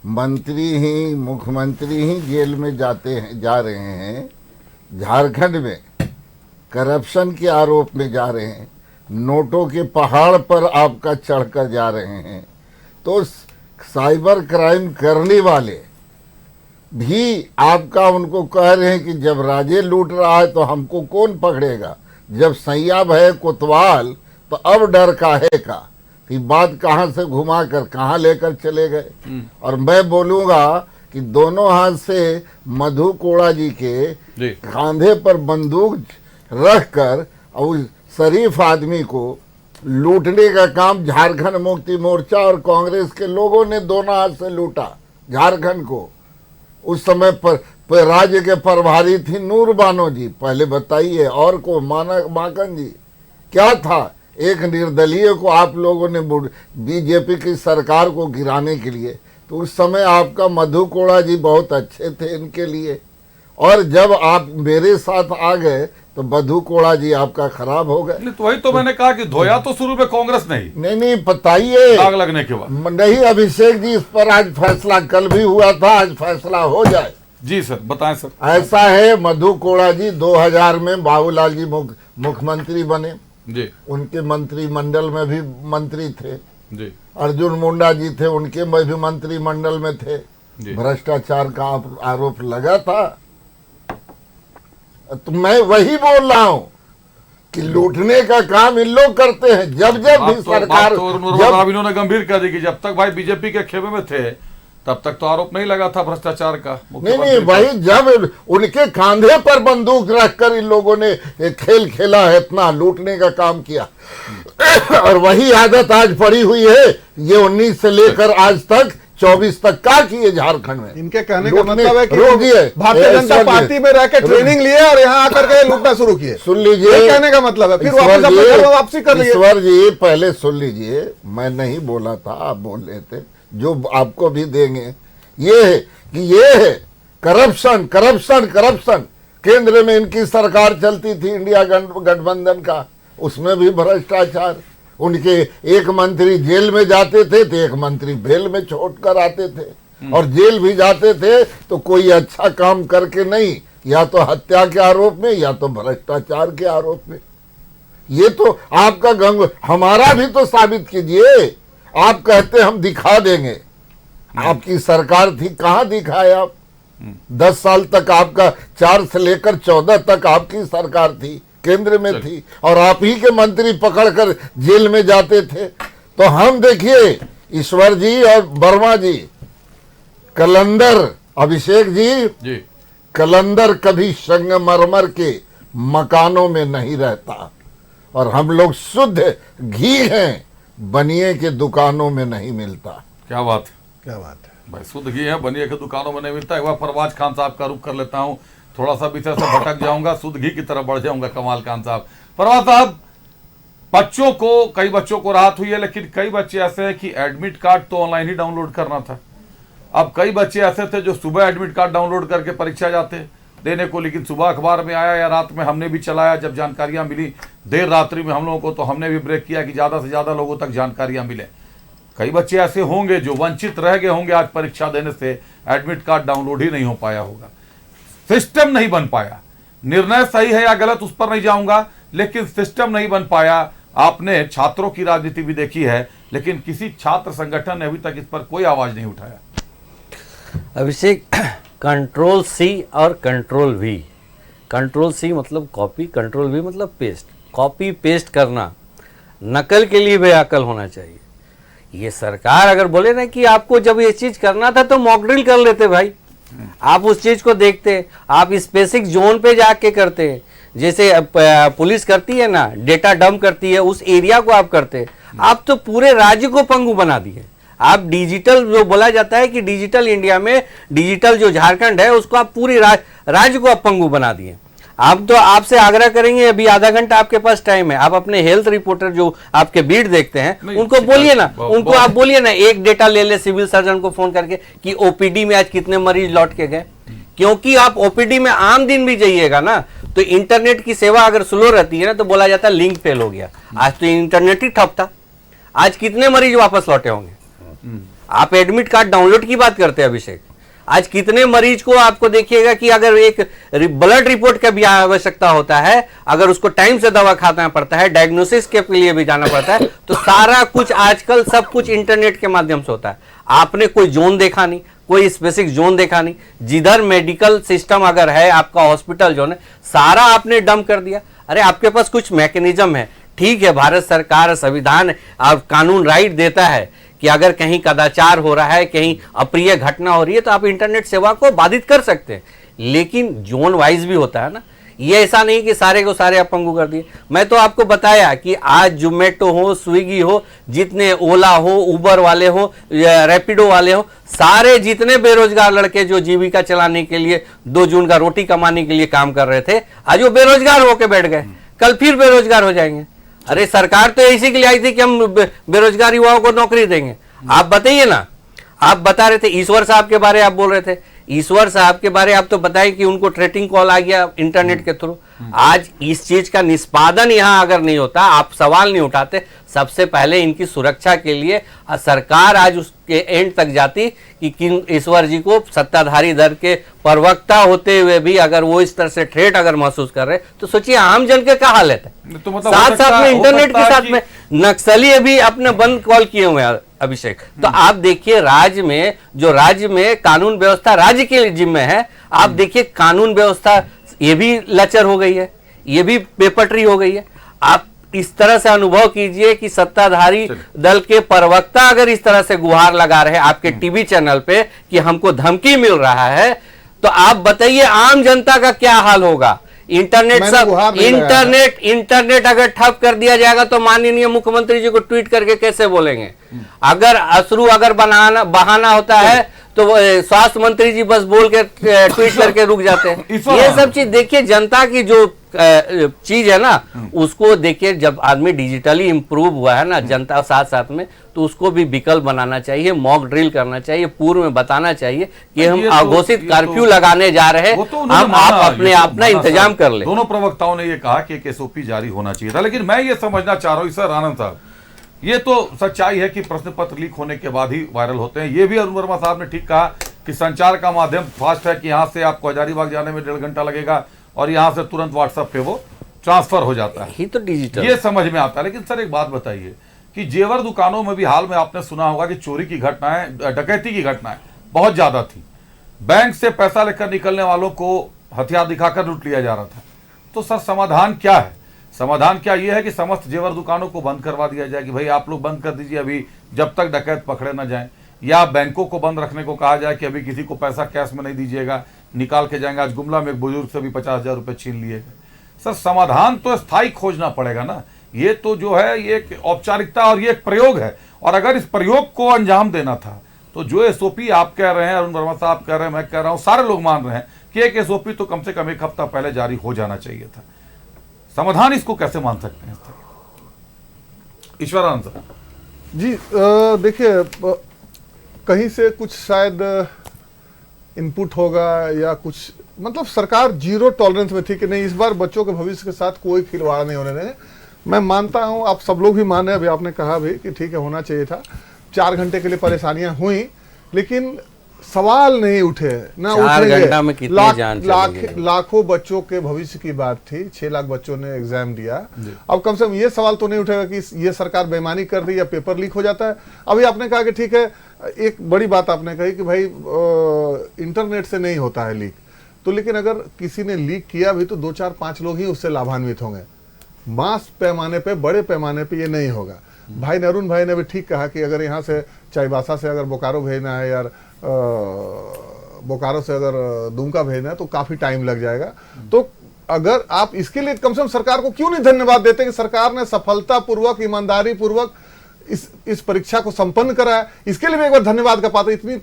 मंत्री ही मुख्यमंत्री ही जेल में जा रहे हैं, झारखंड में करप्शन के आरोप में जा रहे हैं, नोटों के पहाड़ पर आपका चढ़कर जा रहे हैं, तो साइबर क्राइम करने वाले भी आपका उनको कह रहे हैं कि जब राजे लूट रहा है तो हमको कौन पकड़ेगा, जब सैयाब है कोतवाल तो अब डर काहे का। ये बात कहाँ से घुमा कर कहाँ लेकर चले गए। और मैं बोलूँगा कि दोनों हाथ से मधु कोड़ा जी के कांधे पर बंदूक रखकर और शरीफ आदमी को लूटने का काम झारखंड मुक्ति मोर्चा और कांग्रेस के लोगों ने दोनों हाथ से लूटा झारखंड को। उस समय पर राज्य के प्रभारी थी नूर बानो जी, पहले बताइए, और को माकन जी क्या था। एक निर्दलीय को आप लोगों ने बीजेपी की सरकार को गिराने के लिए, तो उस समय आपका मधु कोड़ा जी बहुत अच्छे थे इनके लिए, और जब आप मेरे साथ आ गए तो मधु कोड़ा जी आपका खराब हो गए। तो वही तो मैंने कहा कि धोया तो शुरू में कांग्रेस नहीं बताइए आग लगने के बाद नहीं। अभिषेक जी इस पर आज फैसला कल भी हुआ था, आज फैसला हो जाए। जी सर बताएं सर। ऐसा है मधु कोड़ा जी 2000 में बाबूलाल जी मुख्यमंत्री बने जी, उनके मंत्रिमंडल में भी मंत्री थे जी। अर्जुन मुंडा जी थे, उनके में भी मंत्रिमंडल में थे। भ्रष्टाचार का आरोप लगा था। तो मैं वही बोल रहा हूं कि लूटने का काम इन लोग करते हैं। जब भी सरकार जब इन्होंने गंभीर कर दी कि जब तक भाई बीजेपी के खेमे में थे तब तक तो आरोप नहीं लगा था भ्रष्टाचार का। नहीं वही जब उनके कांधे पर बंदूक रखकर इन लोगों ने खेल खेला है, इतना लूटने का काम किया। और वही आदत आज पड़ी हुई है। ये 19 से लेकर आज तक 24 तक का किए झारखंड में। इनके कहने का मतलब है कि भारतीय जनता पार्टी में रह के ट्रेनिंग लिए और यहाँ आकर के लूटना शुरू किए। सुन लीजिए कहने का मतलब है, फिर वापसी कर लीजिए। ईश्वर जी पहले सुन लीजिए, मैं नहीं बोला था, आप बोल रहे थे, जो आपको भी देंगे। ये है कि ये है करप्शन करप्शन करप्शन। केंद्र में इनकी सरकार चलती थी इंडिया गठबंधन का, उसमें भी भ्रष्टाचार। उनके एक मंत्री जेल में जाते थे तो एक मंत्री बेल में छोड़कर आते थे, और जेल भी जाते थे तो कोई अच्छा काम करके नहीं, या तो हत्या के आरोप में या तो भ्रष्टाचार के आरोप में। ये तो आपका गंग, हमारा भी तो साबित कीजिए। आप कहते हम दिखा देंगे, आपकी सरकार थी, कहां दिखाए आप? 10 साल तक आपका 4 से लेकर 14 तक आपकी सरकार थी, केंद्र में थी, और आप ही के मंत्री पकड़कर जेल में जाते थे। तो हम देखिए ईश्वर जी और वर्मा जी, कलंदर अभिषेक जी, कलंदर कभी संगमरमर के मकानों में नहीं रहता, और हम लोग शुद्ध घी हैं, बनिए के दुकानों में नहीं मिलता। क्या बात है, क्या बात है भाई। शुद्ध घी है, बनिए के दुकानों में नहीं मिलता। एक बार परवाज खान साहब का रुख कर लेता हूँ, थोड़ा सा विषय से भटक जाऊंगा, शुद्ध घी की तरफ बढ़ जाऊंगा। कमाल खान साहब, परवाज साहब, बच्चों को, कई बच्चों को राहत हुई है, लेकिन कई बच्चे ऐसे हैं कि एडमिट कार्ड तो ऑनलाइन ही डाउनलोड करना था। अब कई बच्चे ऐसे थे जो सुबह एडमिट कार्ड डाउनलोड करके परीक्षा जाते देने को, लेकिन सुबह अखबार में आया या रात में हमने भी चलाया, जब जानकारियां मिली देर रात्रि में हम लोगों को, तो हमने भी ब्रेक किया कि ज़्यादा से ज़्यादा लोगों तक जानकारियां मिले। कई बच्चे ऐसे होंगे जो वंचित रह गए होंगे आज परीक्षा देने से, एडमिट कार्ड डाउनलोड ही नहीं हो पाया होगा, सिस्टम नहीं बन पाया। निर्णय सही है या गलत उस पर नहीं जाऊंगा, लेकिन सिस्टम नहीं बन पाया। आपने छात्रों की राजनीति भी देखी है, लेकिन किसी छात्र संगठन ने अभी तक इस पर कोई आवाज नहीं उठाया। अभिषेक, कंट्रोल सी और कंट्रोल वी। कंट्रोल सी मतलब कॉपी, कंट्रोल वी मतलब पेस्ट। कॉपी पेस्ट करना नकल के लिए बेअकल होना चाहिए। ये सरकार अगर बोले ना कि आपको जब ये चीज करना था तो मॉक ड्रिल कर लेते भाई, आप उस चीज को देखते, आप स्पेसिफिक जोन पे जाके करते, जैसे पुलिस करती है ना, डेटा डंप करती है, उस एरिया को आप करते। आप तो पूरे राज्य को पंगु बना दिए। आप डिजिटल जो बोला जाता है कि डिजिटल इंडिया में, डिजिटल जो झारखंड है उसको आप पूरी राज्य को आप पंगु बना दिए। आप तो आपसे आग्रह करेंगे, अभी आधा घंटा आपके पास टाइम है, आप अपने हेल्थ रिपोर्टर जो आपके बीट देखते हैं उनको बोलिए ना, उनको आप बोलिए ना, एक डेटा ले ले सिविल सर्जन को फोन करके कि ओपीडी में आज कितने मरीज लौट के गए। क्योंकि आप ओपीडी में आम दिन भी जाइएगा ना, तो इंटरनेट की सेवा अगर स्लो रहती है ना तो बोला जाता है लिंक फेल हो गया। आज तो इंटरनेट ही ठप था, आज कितने मरीज वापस लौटे होंगे। आप एडमिट कार्ड डाउनलोड की बात करते हैं अभिषेक, आज कितने मरीज को आपको देखिएगा कि अगर एक ब्लड रिपोर्ट का भी आवश्यकता होता है, अगर उसको टाइम से दवा खाना पड़ता है, डायग्नोसिस के लिए भी जाना पड़ता है, तो सारा कुछ आजकल सब कुछ इंटरनेट के माध्यम से होता है। आपने कोई जोन देखा नहीं, कोई स्पेसिफिक जोन देखा नहीं, जिधर मेडिकल सिस्टम अगर है, आपका हॉस्पिटल जोन है, सारा आपने डंप कर दिया। अरे आपके पास कुछ मैकेनिज्म है, ठीक है, भारत सरकार संविधान आप कानून राइट देता है कि अगर कहीं कदाचार हो रहा है, कहीं अप्रिय घटना हो रही है तो आप इंटरनेट सेवा को बाधित कर सकते हैं, लेकिन जोन वाइज भी होता है ना। ये ऐसा नहीं कि सारे को सारे आप पंगु कर दिए। मैं तो आपको बताया कि आज जोमेटो हो, स्विगी हो, जितने ओला हो, उबर वाले हो, रैपिडो वाले हो, सारे जितने बेरोजगार लड़के जो जीविका चलाने के लिए 2 जून का रोटी कमाने के लिए काम कर रहे थे, आज वो बेरोजगार होकर बैठ गए, कल फिर बेरोजगार हो जाएंगे। अरे सरकार तो इसी के लिए आई थी कि हम बेरोजगार युवाओं को नौकरी देंगे। आप बताइए ना, आप बता रहे थे ईश्वर साहब के बारे आप बोल रहे थे, ईश्वर साहब के बारे आप तो बताएं कि उनको ट्रेटिंग कॉल आ गया इंटरनेट के थ्रू। आज इस चीज का निष्पादन यहाँ अगर नहीं होता, आप सवाल नहीं उठाते, सबसे पहले इनकी सुरक्षा के लिए सरकार आज उसके एंड तक जाती कि किंग ईश्वर जी को सत्ताधारी दल के प्रवक्ता होते हुए भी अगर वो इस तरह से थ्रेट अगर महसूस कर रहे, तो सोचिए आम जन के क्या हालत है। तो मतलब साथ साथ में इंटरनेट के साथ में नक्सली अभी अपने बंद कॉल किए हुए हैं अभिषेक। तो आप देखिए राज्य में कानून व्यवस्था राज्य के जिम्मे है, आप देखिए कानून व्यवस्था ये भी लचर हो गई है, ये भी बेपटरी हो गई है। आप इस तरह से अनुभव कीजिए कि सत्ताधारी दल के प्रवक्ता अगर इस तरह से गुहार लगा रहे हैं आपके टीवी चैनल पे कि हमको धमकी मिल रहा है, तो आप बताइए आम जनता का क्या हाल होगा। इंटरनेट अगर ठप कर दिया जाएगा तो माननीय मुख्यमंत्री जी को ट्वीट करके कैसे बोलेंगे। अगर अश्रु अगर बहाना होता है तो स्वास्थ्य मंत्री जी बस बोल के ट्वीट करके रुक जाते हैं। ये सब चीज देखिए, जनता की जो चीज है ना उसको देखिए, जब आदमी डिजिटली इंप्रूव हुआ है ना जनता साथ साथ में, तो उसको भी विकल्प बनाना चाहिए, मॉक ड्रिल करना चाहिए, पूर्व में बताना चाहिए कि हम अघोषित कर्फ्यू लगाने जा रहे हैं, हम आप अपने अपना इंतजाम कर ले। दोनों प्रवक्ताओं ने ये कहा कि एक एसओपी जारी होना चाहिए था, लेकिन मैं ये समझना चाह रहा हूँ सर आनंद साहब, ये तो सच्चाई है कि प्रश्न पत्र लीक होने के बाद ही वायरल होते हैं। ये भी अरुण वर्मा साहब ने ठीक कहा कि संचार का माध्यम फास्ट है कि यहाँ से आपको हजारीबाग जाने में 1.5 घंटा लगेगा और यहाँ से तुरंत व्हाट्सएप पे वो ट्रांसफर हो जाता है, ही तो डिजिटल, ये समझ में आता है। लेकिन सर एक बात बताइए कि जेवर दुकानों में भी हाल में आपने सुना होगा कि चोरी की घटनाएं, डकैती की घटनाएं बहुत ज्यादा थी। बैंक से पैसा लेकर निकलने वालों को हथियार दिखाकर लूट लिया जा रहा था। तो सर समाधान क्या है? समाधान क्या ये है कि समस्त जेवर दुकानों को बंद करवा दिया जाए कि भाई आप लोग बंद कर दीजिए अभी जब तक डकैत पकड़े ना जाएं, या बैंकों को बंद रखने को कहा जाए कि अभी किसी को पैसा कैश में नहीं दीजिएगा, निकाल के जाएंगे। आज गुमला में एक बुजुर्ग से भी 50,000 रुपए छीन लिए गए। सर समाधान तो स्थायी खोजना पड़ेगा ना, ये तो जो है ये एक औपचारिकता और ये एक प्रयोग है, और अगर इस प्रयोग को अंजाम देना था तो जो एसओपी आप कह रहे हैं, अरुण वर्मा साहब कह रहे हैं, मैं कह रहा हूं, सारे लोग मान रहे हैं कि एक एसओपी तो कम से कम 1 हफ्ता पहले जारी हो जाना चाहिए था। समाधान इसको कैसे मान सकते हैं ईश्वरानंद साहब जी? देखिए, कहीं से कुछ शायद इनपुट होगा या कुछ, मतलब सरकार जीरो टॉलरेंस में थी कि नहीं इस बार बच्चों के भविष्य के साथ कोई खिलवाड़ नहीं होने देंगे। मैं मानता हूं, आप सब लोग भी मान रहे हैं, अभी आपने कहा भी कि ठीक है होना चाहिए था। 4 घंटे के लिए परेशानियां हुई, लेकिन सवाल नहीं उठे ना 4 उठेंगे। घंटा में कितनी जान चली गई? लाखों बच्चों के भविष्य की बात थी, 6 लाख बच्चों ने एग्जाम दिया। अब कम से कम ये सवाल तो नहीं उठेगा कि ये सरकार बेईमानी कर रही है या पेपर लीक हो जाता है। अभी आपने कहा कि ठीक है, एक बड़ी बात आपने कही कि भाई इंटरनेट से नहीं होता है लीक, तो लेकिन अगर किसी ने लीक किया भी तो 2, 4, 5 लोग ही उससे लाभान्वित होंगे। मास पैमाने पे, बड़े पैमाने पे ये नहीं होगा। भाई नरुण भाई ने भी ठीक कहा कि अगर यहाँ से चाईबासा से अगर बोकारो भेजना है, यार बोकारो से अगर दुमका भेजना है तो काफी टाइम लग जाएगा। तो अगर आप इसके लिए कम से कम सरकार को क्यों नहीं धन्यवाद देते कि सरकार ने सफलतापूर्वक, ईमानदारी पूर्वक इस परीक्षा को संपन्न कराया। इसके लिए भी एक बार धन्यवाद का पात्र। इतनी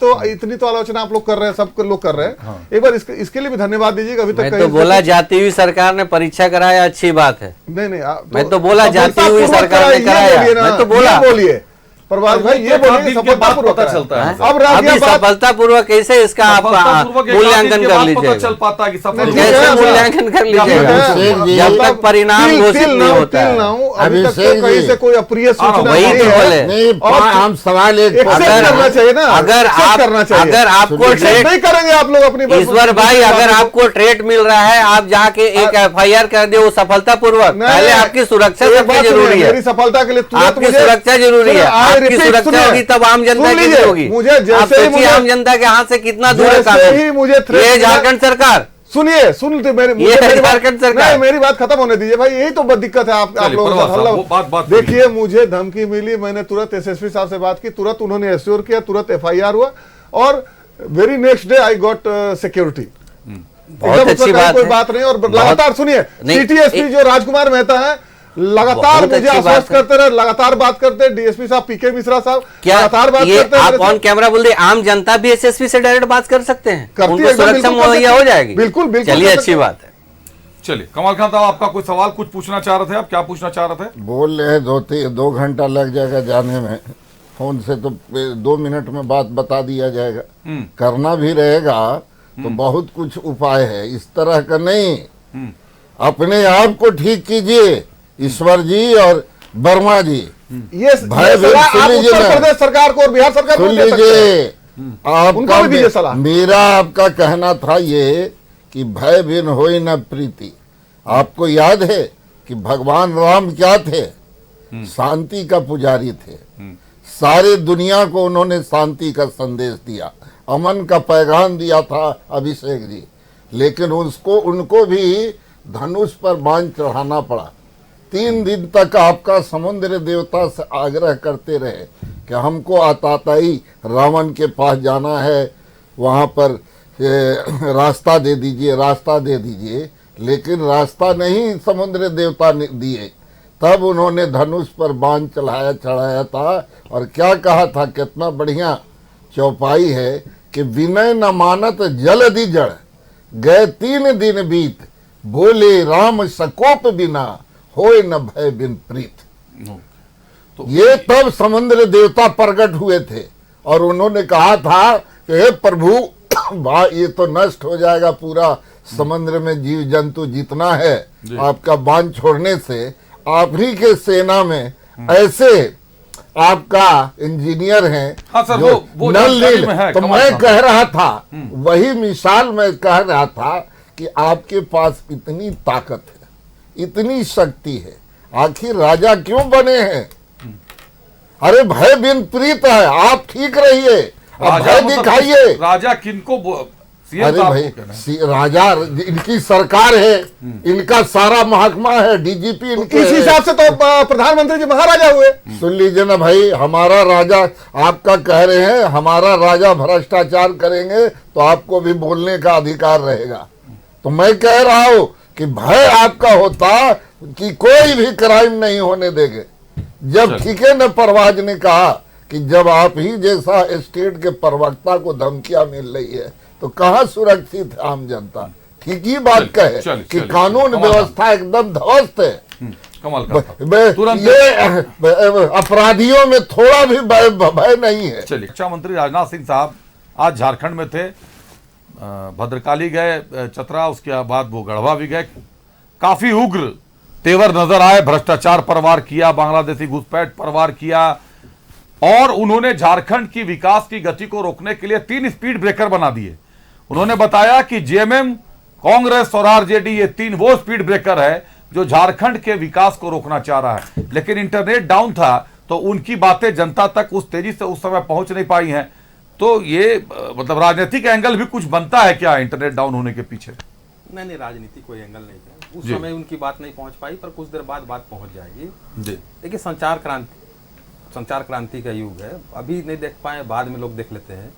तो आलोचना आप लोग कर रहे हैं, सब लोग कर रहे हैं। हाँ। एक बार इसके लिए भी धन्यवाद दीजिएगा। अभी तक तो बोला जाती हुई सरकार ने परीक्षा कराया, अच्छी बात है। नहीं मैं तो बोला जाती हुई सरकार ने कराया, मैं तो बोला। बोलिए प्रभात भाई, ये बोलिए सफलतापूर्वक पता चलता है। अब सफलतापूर्वक कैसे इसका आप मूल्यांकन कर लीजिएगा? चल पाता कि कैसे मूल्यांकन कर लीजिएगा जब तक परिणाम घोषित नहीं होता है? अभी तक तो कहीं से कोई अप्रिय सूचना वही तो बोले। हम सवाल करना चाहिए ना, अगर आपको ट्रेट नहीं करेंगे आप लोग अपनी ईश्वर भाई, अगर आपको ट्रेट मिल रहा है, आप जाके एक FIR कर दे, वो सफलतापूर्वक। पहले आपकी सुरक्षा सबसे जरूरी है। मेरी सफलता के लिए आपकी सुरक्षा जरूरी है। आपकी सुरक्षा होगी तब आम जनता की होगी। मुझे जैसे ही आम जनता के हाथ से कितना दूर है कानून। ये झारखंड सरकार, सुनिए, सुनते झारखंड सरकार, मेरी बात खत्म होने दीजिए भाई। यही तो दिक्कत है आप लोगों का। देखिए, मुझे धमकी मिली, मैंने तुरंत SSP साहब से बात की, तुरंत उन्होंने एश्योर किया, तुरंत FIR हुआ और very next day I got security. बहुत अच्छी बात, कोई बात नहीं। और लगातार सुनिए, CTSP जो राजकुमार मेहता है, लगातार मुझे आश्वस्त करते रहे, लगातार बात करते। DSP साहब, PK मिश्रा साहब लगातार बात करते हैं। आप ऑन कैमरा बोल रहे, आम जनता भी SSP से डायरेक्ट बात कर सकते हैं, उनको सुरक्षा मुहैया हो जाएगी। बिल्कुल बिल्कुल, चलिए अच्छी बात है। चलिए कमाल खान साहब, आपका कोई सवाल कुछ पूछना चाह रहे थे? आप क्या पूछना चाह रहे थे? बोल रहे हैं 2 घंटा लग जाएगा जाने में, फोन से तो 2 मिनट में बात बता दिया जाएगा। करना भी रहेगा तो बहुत कुछ उपाय है, इस तरह का नहीं। अपने आप को ठीक कीजिए ईश्वर जी और वर्मा जी। ये सलाह उत्तर प्रदेश सरकार को और बिहार सरकार को सुन लीजिए। आपका मेरा आपका कहना था ये कि भय बिन होई न प्रीति। आपको याद है कि भगवान राम क्या थे? शांति का पुजारी थे। सारे दुनिया को उन्होंने शांति का संदेश दिया, अमन का पैगाम दिया था अभिषेक जी। लेकिन उनको भी धनुष पर बाण चढ़ाना पड़ा। 3 दिन तक आपका समुद्र देवता से आग्रह करते रहे कि हमको आताताई रावण के पास जाना है, वहाँ पर रास्ता दे दीजिए, रास्ता दे दीजिए। लेकिन रास्ता नहीं समुद्र देवता ने दिए। तब उन्होंने धनुष पर बाण चढ़ाया था और क्या कहा था, कितना बढ़िया चौपाई है कि विनय न मानत जलधि जड़, गए 3 दिन बीत, बोले राम सकोप बिना, होए न भय बिन प्रीत। तो ये तब समुद्र देवता प्रकट हुए थे और उन्होंने कहा था कि हे प्रभु, ये तो नष्ट हो जाएगा पूरा समुद्र में जीव जंतु जितना है आपका बाण छोड़ने से। आप ही के सेना में ऐसे आपका इंजीनियर हैं। हाँ सर, वो नल नील। तो मैं कह रहा था, वही मिसाल मैं कह रहा था कि आपके पास इतनी ताकत है, इतनी शक्ति है, आखिर राजा क्यों बने हैं? अरे भय बिन प्रीत है, आप ठीक रहिए, भय दिखाइए। राजा किनको? अरे भाई, राजा इनकी सरकार है, इनका सारा महकमा है, DGP इनके। इस हिसाब से तो प्रधानमंत्री जी महाराजा हुए। सुन लीजिए ना भाई, हमारा राजा, आपका कह रहे हैं हमारा राजा भ्रष्टाचार करेंगे तो आपको भी बोलने का अधिकार रहेगा। तो मैं कह रहा हूं कि भय आपका होता कि कोई भी क्राइम नहीं होने देंगे। जब ठीके न परवाज ने कहा कि जब आप ही जैसा स्टेट के प्रवक्ता को धमकियां मिल रही है तो कहां सुरक्षित है आम जनता? ठीक ही बात कहे कि कानून व्यवस्था एकदम ध्वस्त है। ये अपराधियों में थोड़ा भी भय नहीं है। चलिए, रक्षा मंत्री राजनाथ सिंह साहब आज झारखंड में थे, भद्रकाली गए, चतरा, उसके बाद वो गढ़वा भी गए। काफी उग्र तेवर नजर आए, भ्रष्टाचार पर वार किया, बांग्लादेशी घुसपैठ पर वार किया और उन्होंने झारखंड की विकास की गति को रोकने के लिए 3 स्पीड ब्रेकर बना दिए। उन्होंने बताया कि जेएमएम, कांग्रेस और आरजेडी ये 3 वो स्पीड ब्रेकर है जो झारखंड के विकास को रोकना चाह रहा है। लेकिन इंटरनेट डाउन था तो उनकी बातें जनता तक उस तेजी से उस समय पहुंच नहीं पाई हैं। तो ये मतलब राजनीतिक एंगल भी कुछ बनता है क्या इंटरनेट डाउन होने के पीछे? नहीं, राजनीतिक कोई एंगल नहीं है। उस समय उनकी बात नहीं पहुंच पाई, पर कुछ देर बाद बात पहुंच जाएगी। देखिए, संचार क्रांति का युग है। अभी नहीं देख पाए, बाद में लोग देख लेते हैं।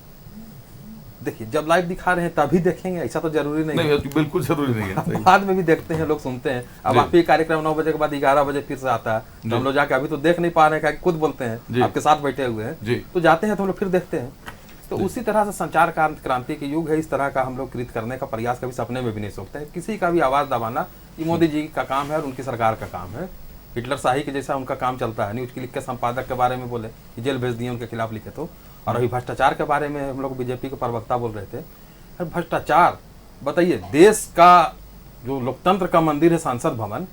देखिए, जब लाइव दिखा रहे हैं तभी देखेंगे, ऐसा तो जरूरी नहीं है। बिल्कुल जरूरी नहीं है। बाद में भी देखते हैं, लोग सुनते हैं। अब आपके कार्यक्रम 9 बजे के बाद 11 बजे फिर से आता है, तो हम लोग जाके अभी तो देख नहीं पा रहे हैं, खुद बोलते हैं, आपके साथ बैठे हुए हैं, तो जाते हैं तो हम लोग फिर देखते हैं। तो उसी तरह से संचार क्रांति के युग है। इस तरह का हम लोग कृत करने का प्रयास कभी सपने में भी नहीं सोचते हैं। किसी का भी आवाज दबाना ये मोदी जी का काम है और उनकी सरकार का काम है। हिटलर शाही के जैसा उनका काम चलता है। न्यूज क्लिक के संपादक के बारे में बोले कि जेल भेज दिए, उनके खिलाफ लिखे तो। और अभी भ्रष्टाचार के बारे में हम लोग बीजेपी के प्रवक्ता बोल रहे थे। भ्रष्टाचार, बताइए, देश का जो लोकतंत्र का मंदिर है संसद भवन,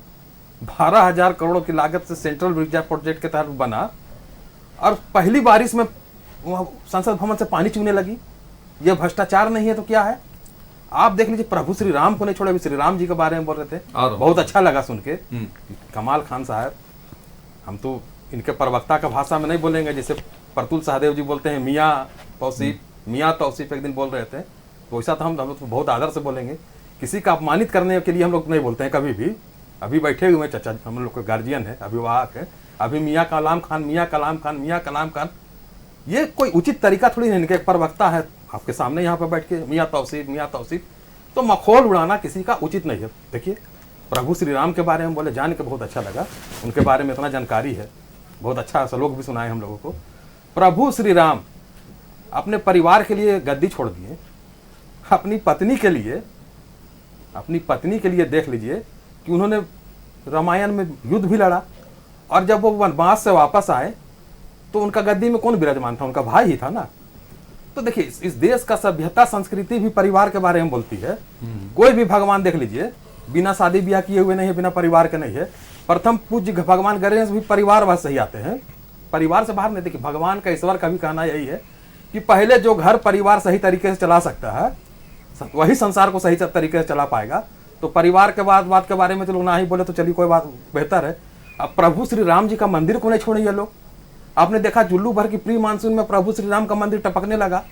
12,000 करोड़ की लागत से सेंट्रल रिजर्व प्रोजेक्ट के तहत बना, और पहली बारिश में संसद भवन से पानी चूने लगी। यह भ्रष्टाचार नहीं है तो क्या है? आप देख लीजिए, प्रभु श्री राम को नहीं छोड़े। अभी श्री राम जी के बारे में बोल रहे थे, बहुत अच्छा लगा सुन के। कमाल खान साहब, हम तो इनके प्रवक्ता का भाषा में नहीं बोलेंगे, जैसे प्रतुल सहदेव जी बोलते हैं मियाँ तौसीफ एक दिन बोल रहे थे, वैसा तो हम तो बहुत आदर से बोलेंगे। किसी का अपमानित करने के लिए हम लोग नहीं बोलते हैं कभी भी। अभी बैठे हुए चाचा, हम लोग के गार्जियन है, अभिभावक है, अभी मियाँ कलाम खान, ये कोई उचित तरीका थोड़ी नहीं। इनके एक प्रवक्ता है आपके सामने यहाँ पर बैठ के मियाँ तौसीफ, तो मखौल उड़ाना किसी का उचित नहीं है। देखिए, प्रभु श्री राम के बारे में बोले, जान के बहुत अच्छा लगा। उनके बारे में इतना जानकारी है, बहुत अच्छा श्लोक भी सुनाए हम लोगों को। प्रभु श्री राम अपने परिवार के लिए गद्दी छोड़ दिए, अपनी पत्नी के लिए देख लीजिए कि उन्होंने रामायण में युद्ध भी लड़ा, और जब वो वनवास से वापस आए तो उनका गद्दी में कौन विराजमान था? उनका भाई ही था ना। तो देखिए, इस देश का सभ्यता संस्कृति भी परिवार के बारे में बोलती है। कोई भी भगवान देख लीजिए, बिना शादी ब्याह किए हुए नहीं है, बिना परिवार के नहीं है। प्रथम पूज्य भगवान गणेश भी परिवार वाले सही आते हैं, परिवार से बाहर नहीं। देखिए, भगवान का, ईश्वर का भी कहना यही है कि पहले जो घर परिवार सही तरीके से चला सकता है, वही संसार को सही तरीके से चला पाएगा। तो परिवार के बात के बारे में तो लोग ना ही बोले तो चलिए, कोई बात बेहतर है। अब प्रभु श्री राम जी का मंदिर को नहीं छोड़े ये लोग। आपने देखा, जुल्लू भर की प्री मानसून में प्रभु श्री राम का मंदिर टपकने लगा,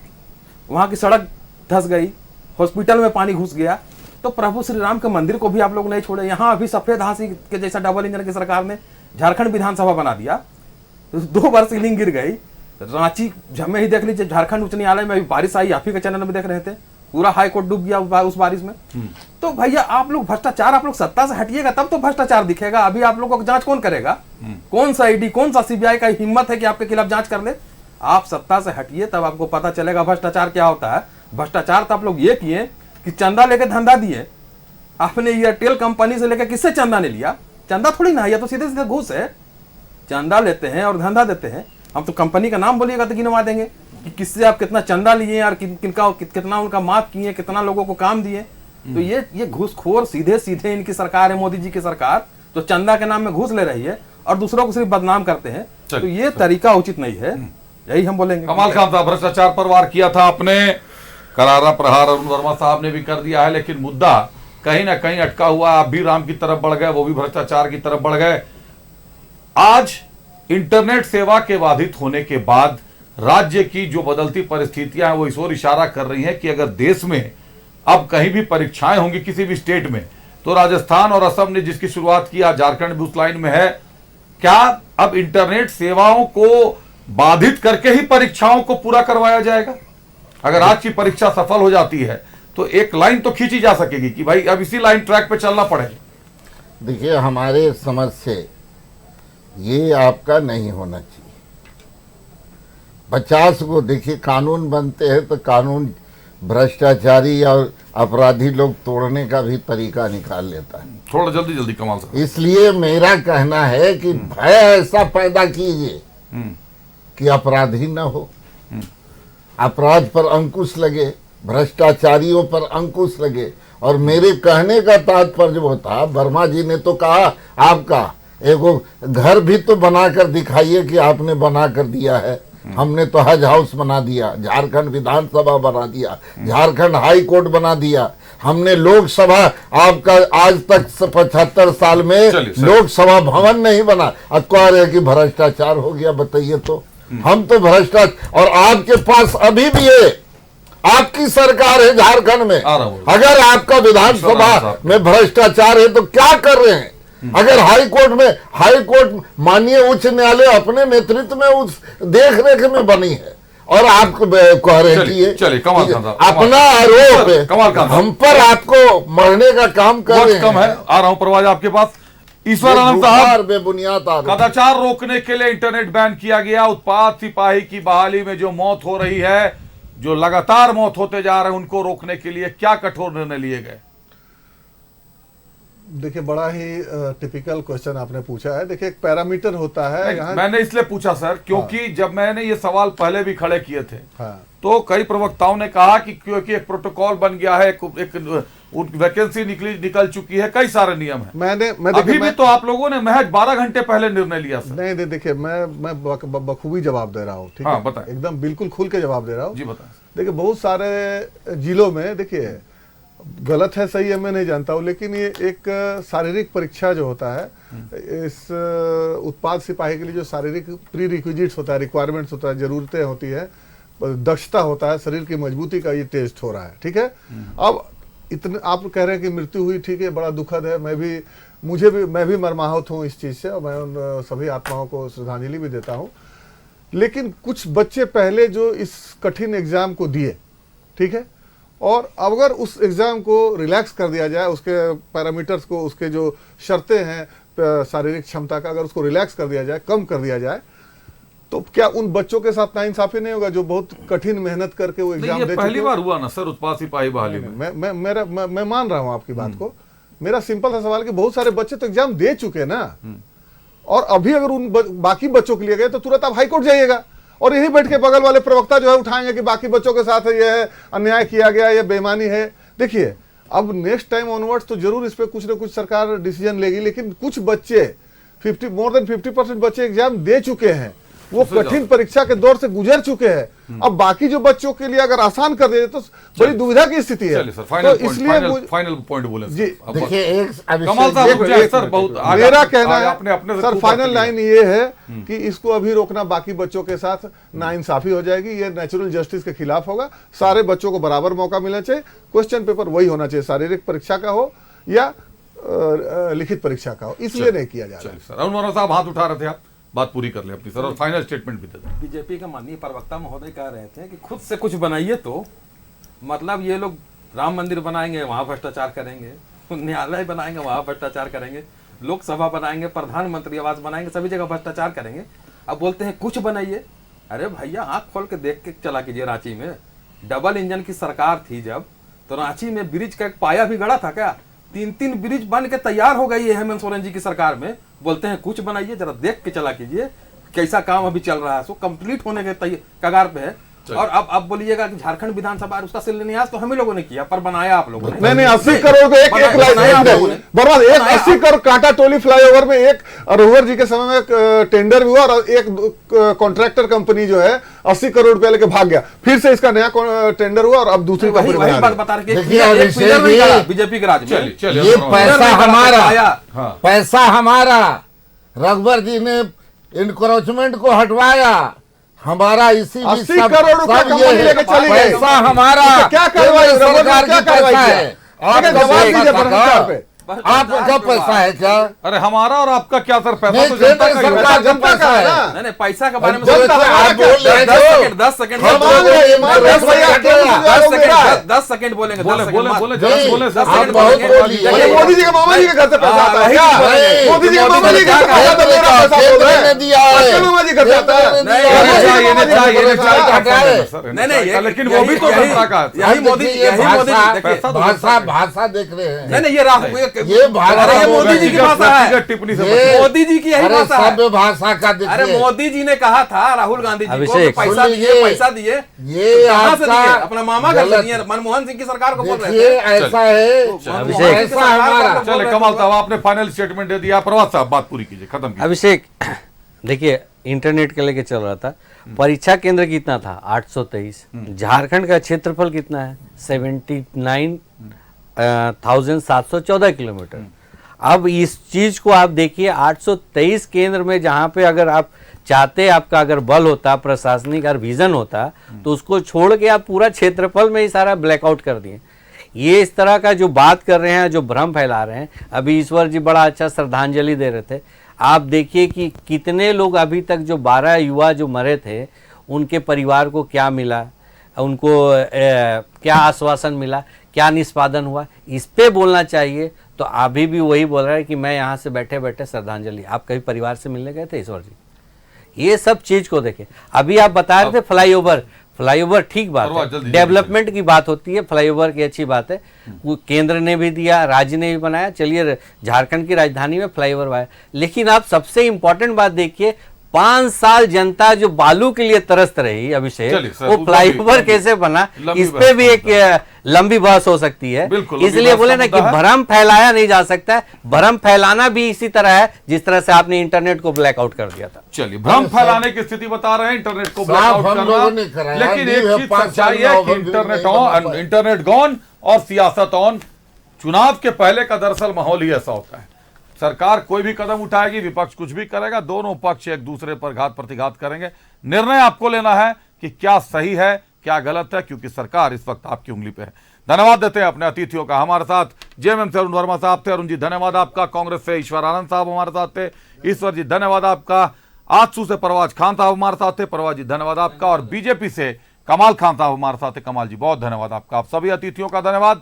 वहां की सड़क धंस गई, हॉस्पिटल में पानी घुस गया। तो प्रभु श्री राम के मंदिर को भी आप लोग नहीं छोड़े। यहाँ अभी सफेद हाथी के जैसा डबल इंजन की सरकार ने झारखंड विधानसभा बना दिया, 2 बार सीलिंग गिर गई। रांची में ही देख लीजिए, झारखंड उच्च न्यायालय में अभी बारिश आई, आप ही के चैनल में देख रहे थे, पूरा हाई कोर्ट डूब गया उस बारिश में। तो भैया, आप लोग भ्रष्टाचार, आप लोग सत्ता से हटिएगा तब तो भ्रष्टाचार दिखेगा। अभी आप लोगों को जांच कौन करेगा? कौन सा ईडी, कौन सा सीबीआई का हिम्मत है कि आपके खिलाफ जांच कर ले? आप सत्ता से हटिए, तब आपको पता चलेगा भ्रष्टाचार क्या होता है। भ्रष्टाचार तो आप लोग ये किए कि चंदा लेके धंधा दिए। आपने एयरटेल कंपनी से लेकर किससे चंदा नहीं लिया? चंदा थोड़ी ना, या तो सीधे सीधे घूस है। चंदा लेते हैं और धंधा देते हैं। हम तो कंपनी का नाम बोलिएगा तो गिनवा देंगे कि किससे आप कितना चंदा लिए और कितना उनका माफ किए, कितना लोगों को काम दिए। तो ये घूसखोर सीधे सीधे इनकी सरकार है, मोदी जी की सरकार, तो चंदा के नाम में घूस ले रही है और दूसरों को सिर्फ बदनाम करते हैं। तो ये तरीका उचित नहीं है, यही हम बोलेंगे। कमाल खान साहब, भ्रष्टाचार पर वार किया था आपने, करारा प्रहार अरुण वर्मा साहब ने भी कर दिया है, लेकिन मुद्दा कहीं ना कहीं अटका हुआ। आप भी राम की तरफ बढ़ गए, वो भी भ्रष्टाचार की तरफ बढ़ गए। आज इंटरनेट सेवा के बाधित होने के बाद राज्य की जो बदलती परिस्थितियां हैं वो इस ओर इशारा कर रही हैं कि अगर देश में अब कहीं भी परीक्षाएं होंगी किसी भी स्टेट में, तो राजस्थान और असम ने जिसकी शुरुआत की, आज झारखंड भी उस लाइन में है। क्या अब इंटरनेट सेवाओं को बाधित करके ही परीक्षाओं को पूरा करवाया जाएगा? अगर आज की परीक्षा सफल हो जाती है तो एक लाइन तो खींची जा सकेगी कि भाई अब इसी लाइन ट्रैक पे चलना पड़ेगा। देखिए, हमारे समझ से ये आपका नहीं होना चाहिए। 50 को देखिए, कानून बनते हैं तो कानून भ्रष्टाचारी और अपराधी लोग तोड़ने का भी तरीका निकाल लेता है। थोड़ा जल्दी कमाल साहब। इसलिए मेरा कहना है कि भय ऐसा पैदा कीजिए कि अपराधी न हो, अपराध पर अंकुश लगे, भ्रष्टाचारियों पर अंकुश लगे। और मेरे कहने का तात्पर्य वो था, वर्मा जी ने तो कहा आपका एगो घर भी तो बना कर दिखाइए कि आपने बना कर दिया है। हमने तो हज हाउस बना दिया, झारखंड विधानसभा बना दिया, झारखंड हाई कोर्ट बना दिया, हमने लोकसभा, आपका आज तक 75 साल में लोकसभा भवन नहीं बना। अब कह रहे कि भ्रष्टाचार हो गया, बताइए तो। हम तो भ्रष्टाचार, और आपके पास अभी भी है, आपकी सरकार है झारखंड में, अगर आपका विधानसभा में भ्रष्टाचार है तो क्या कर रहे हैं? अगर हाई कोर्ट माननीय उच्च न्यायालय अपने नेतृत्व में उस देख रेख में बनी है, और आप कह रहे हैं कि ये अपना आरोप है हम पर, आपको मरने का काम कर रहे हैं। कम है, आ रहा हूं परवाज आपके पास। ईश्वर आनंद साहब, बेबुनियाद कदाचार रोकने के लिए इंटरनेट बैन किया गया, उत्पाद सिपाही की बहाली में जो मौत हो रही है, जो लगातार मौत होते जा रहे हैं, उनको रोकने के लिए क्या कठोर निर्णय लिए गए? देखिए, बड़ा ही टिपिकल क्वेश्चन आपने पूछा है। देखिए, एक पैरामीटर होता है यहाँ। मैंने इसलिए पूछा सर, क्योंकि जब मैंने ये सवाल पहले भी खड़े किए थे, तो कई प्रवक्ताओं ने कहा कि क्योंकि एक प्रोटोकॉल बन गया है, एक वैकेंसी निकल चुकी है, कई सारे नियम है। अभी भी तो आप लोगों ने महज 12 घंटे पहले निर्णय लिया सर। नहीं, देखिए, मैं बखूबी जवाब दे रहा हूँ, ठीक है? बताएं। एकदम बिल्कुल खुल के जवाब दे रहा हूँ जी, बताएं। देखिए, बहुत सारे जिलों में, देखिए, गलत है सही है मैं नहीं जानता हूँ, लेकिन ये एक शारीरिक परीक्षा जो होता है, इस उत्पाद सिपाही के लिए जो शारीरिक प्री रिक्विजिट्स होता है, रिक्वायरमेंट्स होता है, जरूरतें होती है, दक्षता होता है, शरीर की मजबूती का ये टेस्ट हो रहा है, ठीक है? अब इतने आप कह रहे हैं कि मृत्यु हुई, ठीक है, बड़ा दुखद है, मैं भी मर्माहत हूँ इस चीज़ से, और मैं उन सभी आत्माओं को श्रद्धांजलि भी देता हूँ। लेकिन कुछ बच्चे पहले जो इस कठिन एग्जाम को दिए, ठीक है, और अगर उस एग्जाम को रिलैक्स कर दिया जाए, उसके पैरामीटर्स को, उसके जो शर्तें हैं शारीरिक क्षमता का, अगर उसको रिलैक्स कर दिया जाए, कम कर दिया जाए, तो क्या उन बच्चों के साथ नाइंसाफी नहीं होगा जो बहुत कठिन मेहनत करके वो एग्जाम दे चुके? पहली बार हुआ ना सर उत्पाद सिपाही बहाली में। मैं मान रहा हूं आपकी बात को। मेरा सिंपल सा सवाल कि बहुत सारे बच्चे तो एग्जाम दे चुके ना, और अभी अगर उन बाकी बच्चों के लिए गए तो तुरंत आप हाईकोर्ट जाइएगा, और यही बैठ के बगल वाले प्रवक्ता जो है उठाएंगे कि बाकी बच्चों के साथ ये है, अन्याय किया गया, ये बेईमानी है। देखिए, अब नेक्स्ट टाइम ऑनवर्ड्स तो जरूर इस पे कुछ ना कुछ सरकार डिसीजन लेगी, लेकिन कुछ बच्चे मोर देन 50% बच्चे एग्जाम दे चुके हैं, वो कठिन परीक्षा के दौर से गुजर चुके हैं। अब बाकी जो बच्चों के लिए अगर आसान कर दे तो बड़ी दुविधा की स्थिति है। तो इसलिए फाइनल पॉइंट बोले जी। देखिए, मेरा कहना है सर, फाइनल लाइन ये है कि इसको अभी रोकना बाकी बच्चों के साथ नाइंसाफी हो जाएगी, ये नेचुरल जस्टिस के खिलाफ होगा। सारे बच्चों को बराबर मौका मिलना चाहिए, क्वेश्चन पेपर वही होना चाहिए, शारीरिक परीक्षा का हो या लिखित परीक्षा का हो, इसलिए नहीं किया जा रहा है। सर अरुण वर्मा साहब हाथ उठा रहे थे, आप बात पूरी कर ले अपनी सर, और फाइनल स्टेटमेंट भी दे दें। बीजेपी का माननीय प्रवक्ता महोदय कह रहे थे कि खुद से कुछ बनाइए, तो मतलब ये लोग राम मंदिर बनाएंगे वहां भ्रष्टाचार करेंगे, न्यायालय बनाएंगे वहां भ्रष्टाचार करेंगे, लोकसभा बनाएंगे, प्रधानमंत्री आवास बनाएंगे, सभी जगह भ्रष्टाचार करेंगे। अब बोलते हैं कुछ बनाइए। अरे भैया, आंख खोल के देख के चला कीजिए। रांची में डबल इंजन की सरकार थी जब, तो रांची में ब्रिज का एक पाया भी गड़ा था क्या? 3 ब्रिज बन के तैयार हो गई है हेमंत सोरेन जी की सरकार में। बोलते हैं कुछ बनाइए, जरा देख के चला कीजिए कैसा काम अभी चल रहा है, सो कंप्लीट होने के कगार पे है। और अब बोलिएगा कि झारखंड विधानसभा उसका शिलान्यास तो हम ही लोगों ने किया, पर बनाया आप लोगों ने नहीं 80 करोड़ को एक बर्बाद, एक 80 करोड़ कांटा टोली फ्लाईओवर में एक रघुवर जी के समय में टेंडर भी हुआ, और एक कॉन्ट्रैक्टर कंपनी जो है 80 करोड़ रुपया लेके भाग गया, फिर से इसका नया टेंडर हुआ और अब दूसरी कंपनी वही बात बता रहे बीजेपी के राज में। ये पैसा हमारा रघुवर जी ने इंक्रोचमेंट को हटवाया, हमारा इसी 80 करोड़ रुपए कंपनी लेके चली गई, पैसा हमारा क्या कार्रवाई सरकार की पैसा है, आपका पैसा है क्या? अरे हमारा और आपका क्या सर? पैसा तो जनता का है। नहीं, पैसा के बारे में 10 सेकंड बोलेंगे। मोदी जी के मामा जी के घर से पैसा आता है क्या? मोदी जी के मामा जी का पैसा तो मेरा पैसा बोल रहे हैं, दिया है मामा जी घर से आता है। नहीं, लेकिन वो भी तो जनता का, यही मोदी भाषा देख रहे हैं। नहीं, ये राहुल ये मोदी जी की भाषा है, टिप्पणी से मोदी जी की यही भाषा है, सभ्य भाषा का। अरे मोदी जी ने कहा था राहुल गांधी जी को पैसा दिए, ये अपना मामा का मनमोहन सिंह की सरकार को बोल रहे हैं। ऐसा है, चले कमाल साहब आपने फाइनल स्टेटमेंट दे दिया, प्रवाद साहब बात पूरी कीजिए, खत्म कीजिए। अभिषेक, देखिए इंटरनेट के लेके चल रहा था, परीक्षा केंद्र कितना था 823, झारखंड का क्षेत्रफल कितना है 79,714 किलोमीटर। अब इस चीज को आप देखिए 823 केंद्र में, जहां पे अगर आप चाहते आपका अगर बल होता, प्रशासनिक और विजन होता, तो उसको छोड़ के आप पूरा क्षेत्रफल में ही सारा ब्लैकआउट कर दिए। ये इस तरह का जो बात कर रहे हैं, जो भ्रम फैला रहे हैं। अभी ईश्वर जी बड़ा अच्छा श्रद्धांजलि दे रहे थे, आप देखिए कि कितने लोग अभी तक जो 12 युवा जो मरे थे, उनके परिवार को क्या मिला, उनको क्या आश्वासन मिला, क्या निष्पादन हुआ, इस पे बोलना चाहिए। तो अभी भी वही बोल रहा है कि मैं यहाँ से बैठे बैठे श्रद्धांजलि। आप कभी परिवार से मिलने गए थे ईश्वर जी? ये सब चीज को देखें। अभी आप बता रहे थे फ्लाईओवर ठीक बात है, डेवलपमेंट की बात होती है, फ्लाईओवर की अच्छी बात है, वो केंद्र ने भी दिया, राज्य ने भी बनाया, चलिए झारखंड की राजधानी में फ्लाईओवर आया। लेकिन आप सबसे इंपॉर्टेंट बात देखिए, 5 साल जनता जो बालू के लिए तरस रही अभिषेक, वो फ्लाईओवर कैसे बना, इस पे भी एक लंबी बहस हो सकती है। इसलिए बोले ना कि भ्रम फैलाया नहीं जा सकता है, भ्रम फैलाना भी इसी तरह है जिस तरह से आपने इंटरनेट को ब्लैकआउट कर दिया था। चलिए, भ्रम फैलाने की स्थिति बता रहे हैं, इंटरनेट को ब्लैकआउट करना। लेकिन एक चीज सच्चाई है कि इंटरनेट गॉन और सियासत ऑन। चुनाव के पहले का दरअसल माहौल ही ऐसा होता है। सरकार कोई भी कदम उठाएगी, विपक्ष कुछ भी करेगा, दोनों पक्ष एक दूसरे पर घात प्रतिघात करेंगे। निर्णय आपको लेना है कि क्या सही है क्या गलत है, क्योंकि सरकार इस वक्त आपकी उंगली पे है। धन्यवाद देते हैं अपने अतिथियों का। हमारे साथ जेएमएम से अरुण वर्मा साहब थे। अरुण जी धन्यवाद आपका। कांग्रेस से ईश्वर आनंद साहब हमारे साथ थे। ईश्वर जी धन्यवाद आपका। आजसू से परवाज खान साहब हमारे साथ थे। परवाज जी धन्यवाद आपका। और बीजेपी से कमाल खान साहब हमारे साथ थे। कमाल जी बहुत धन्यवाद आपका। आप सभी अतिथियों का धन्यवाद।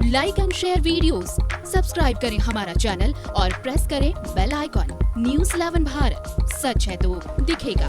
Like and share videos, subscribe करें हमारा चैनल और प्रेस करें बेल आइकॉन। न्यूज़ 11 भारत, सच है तो दिखेगा।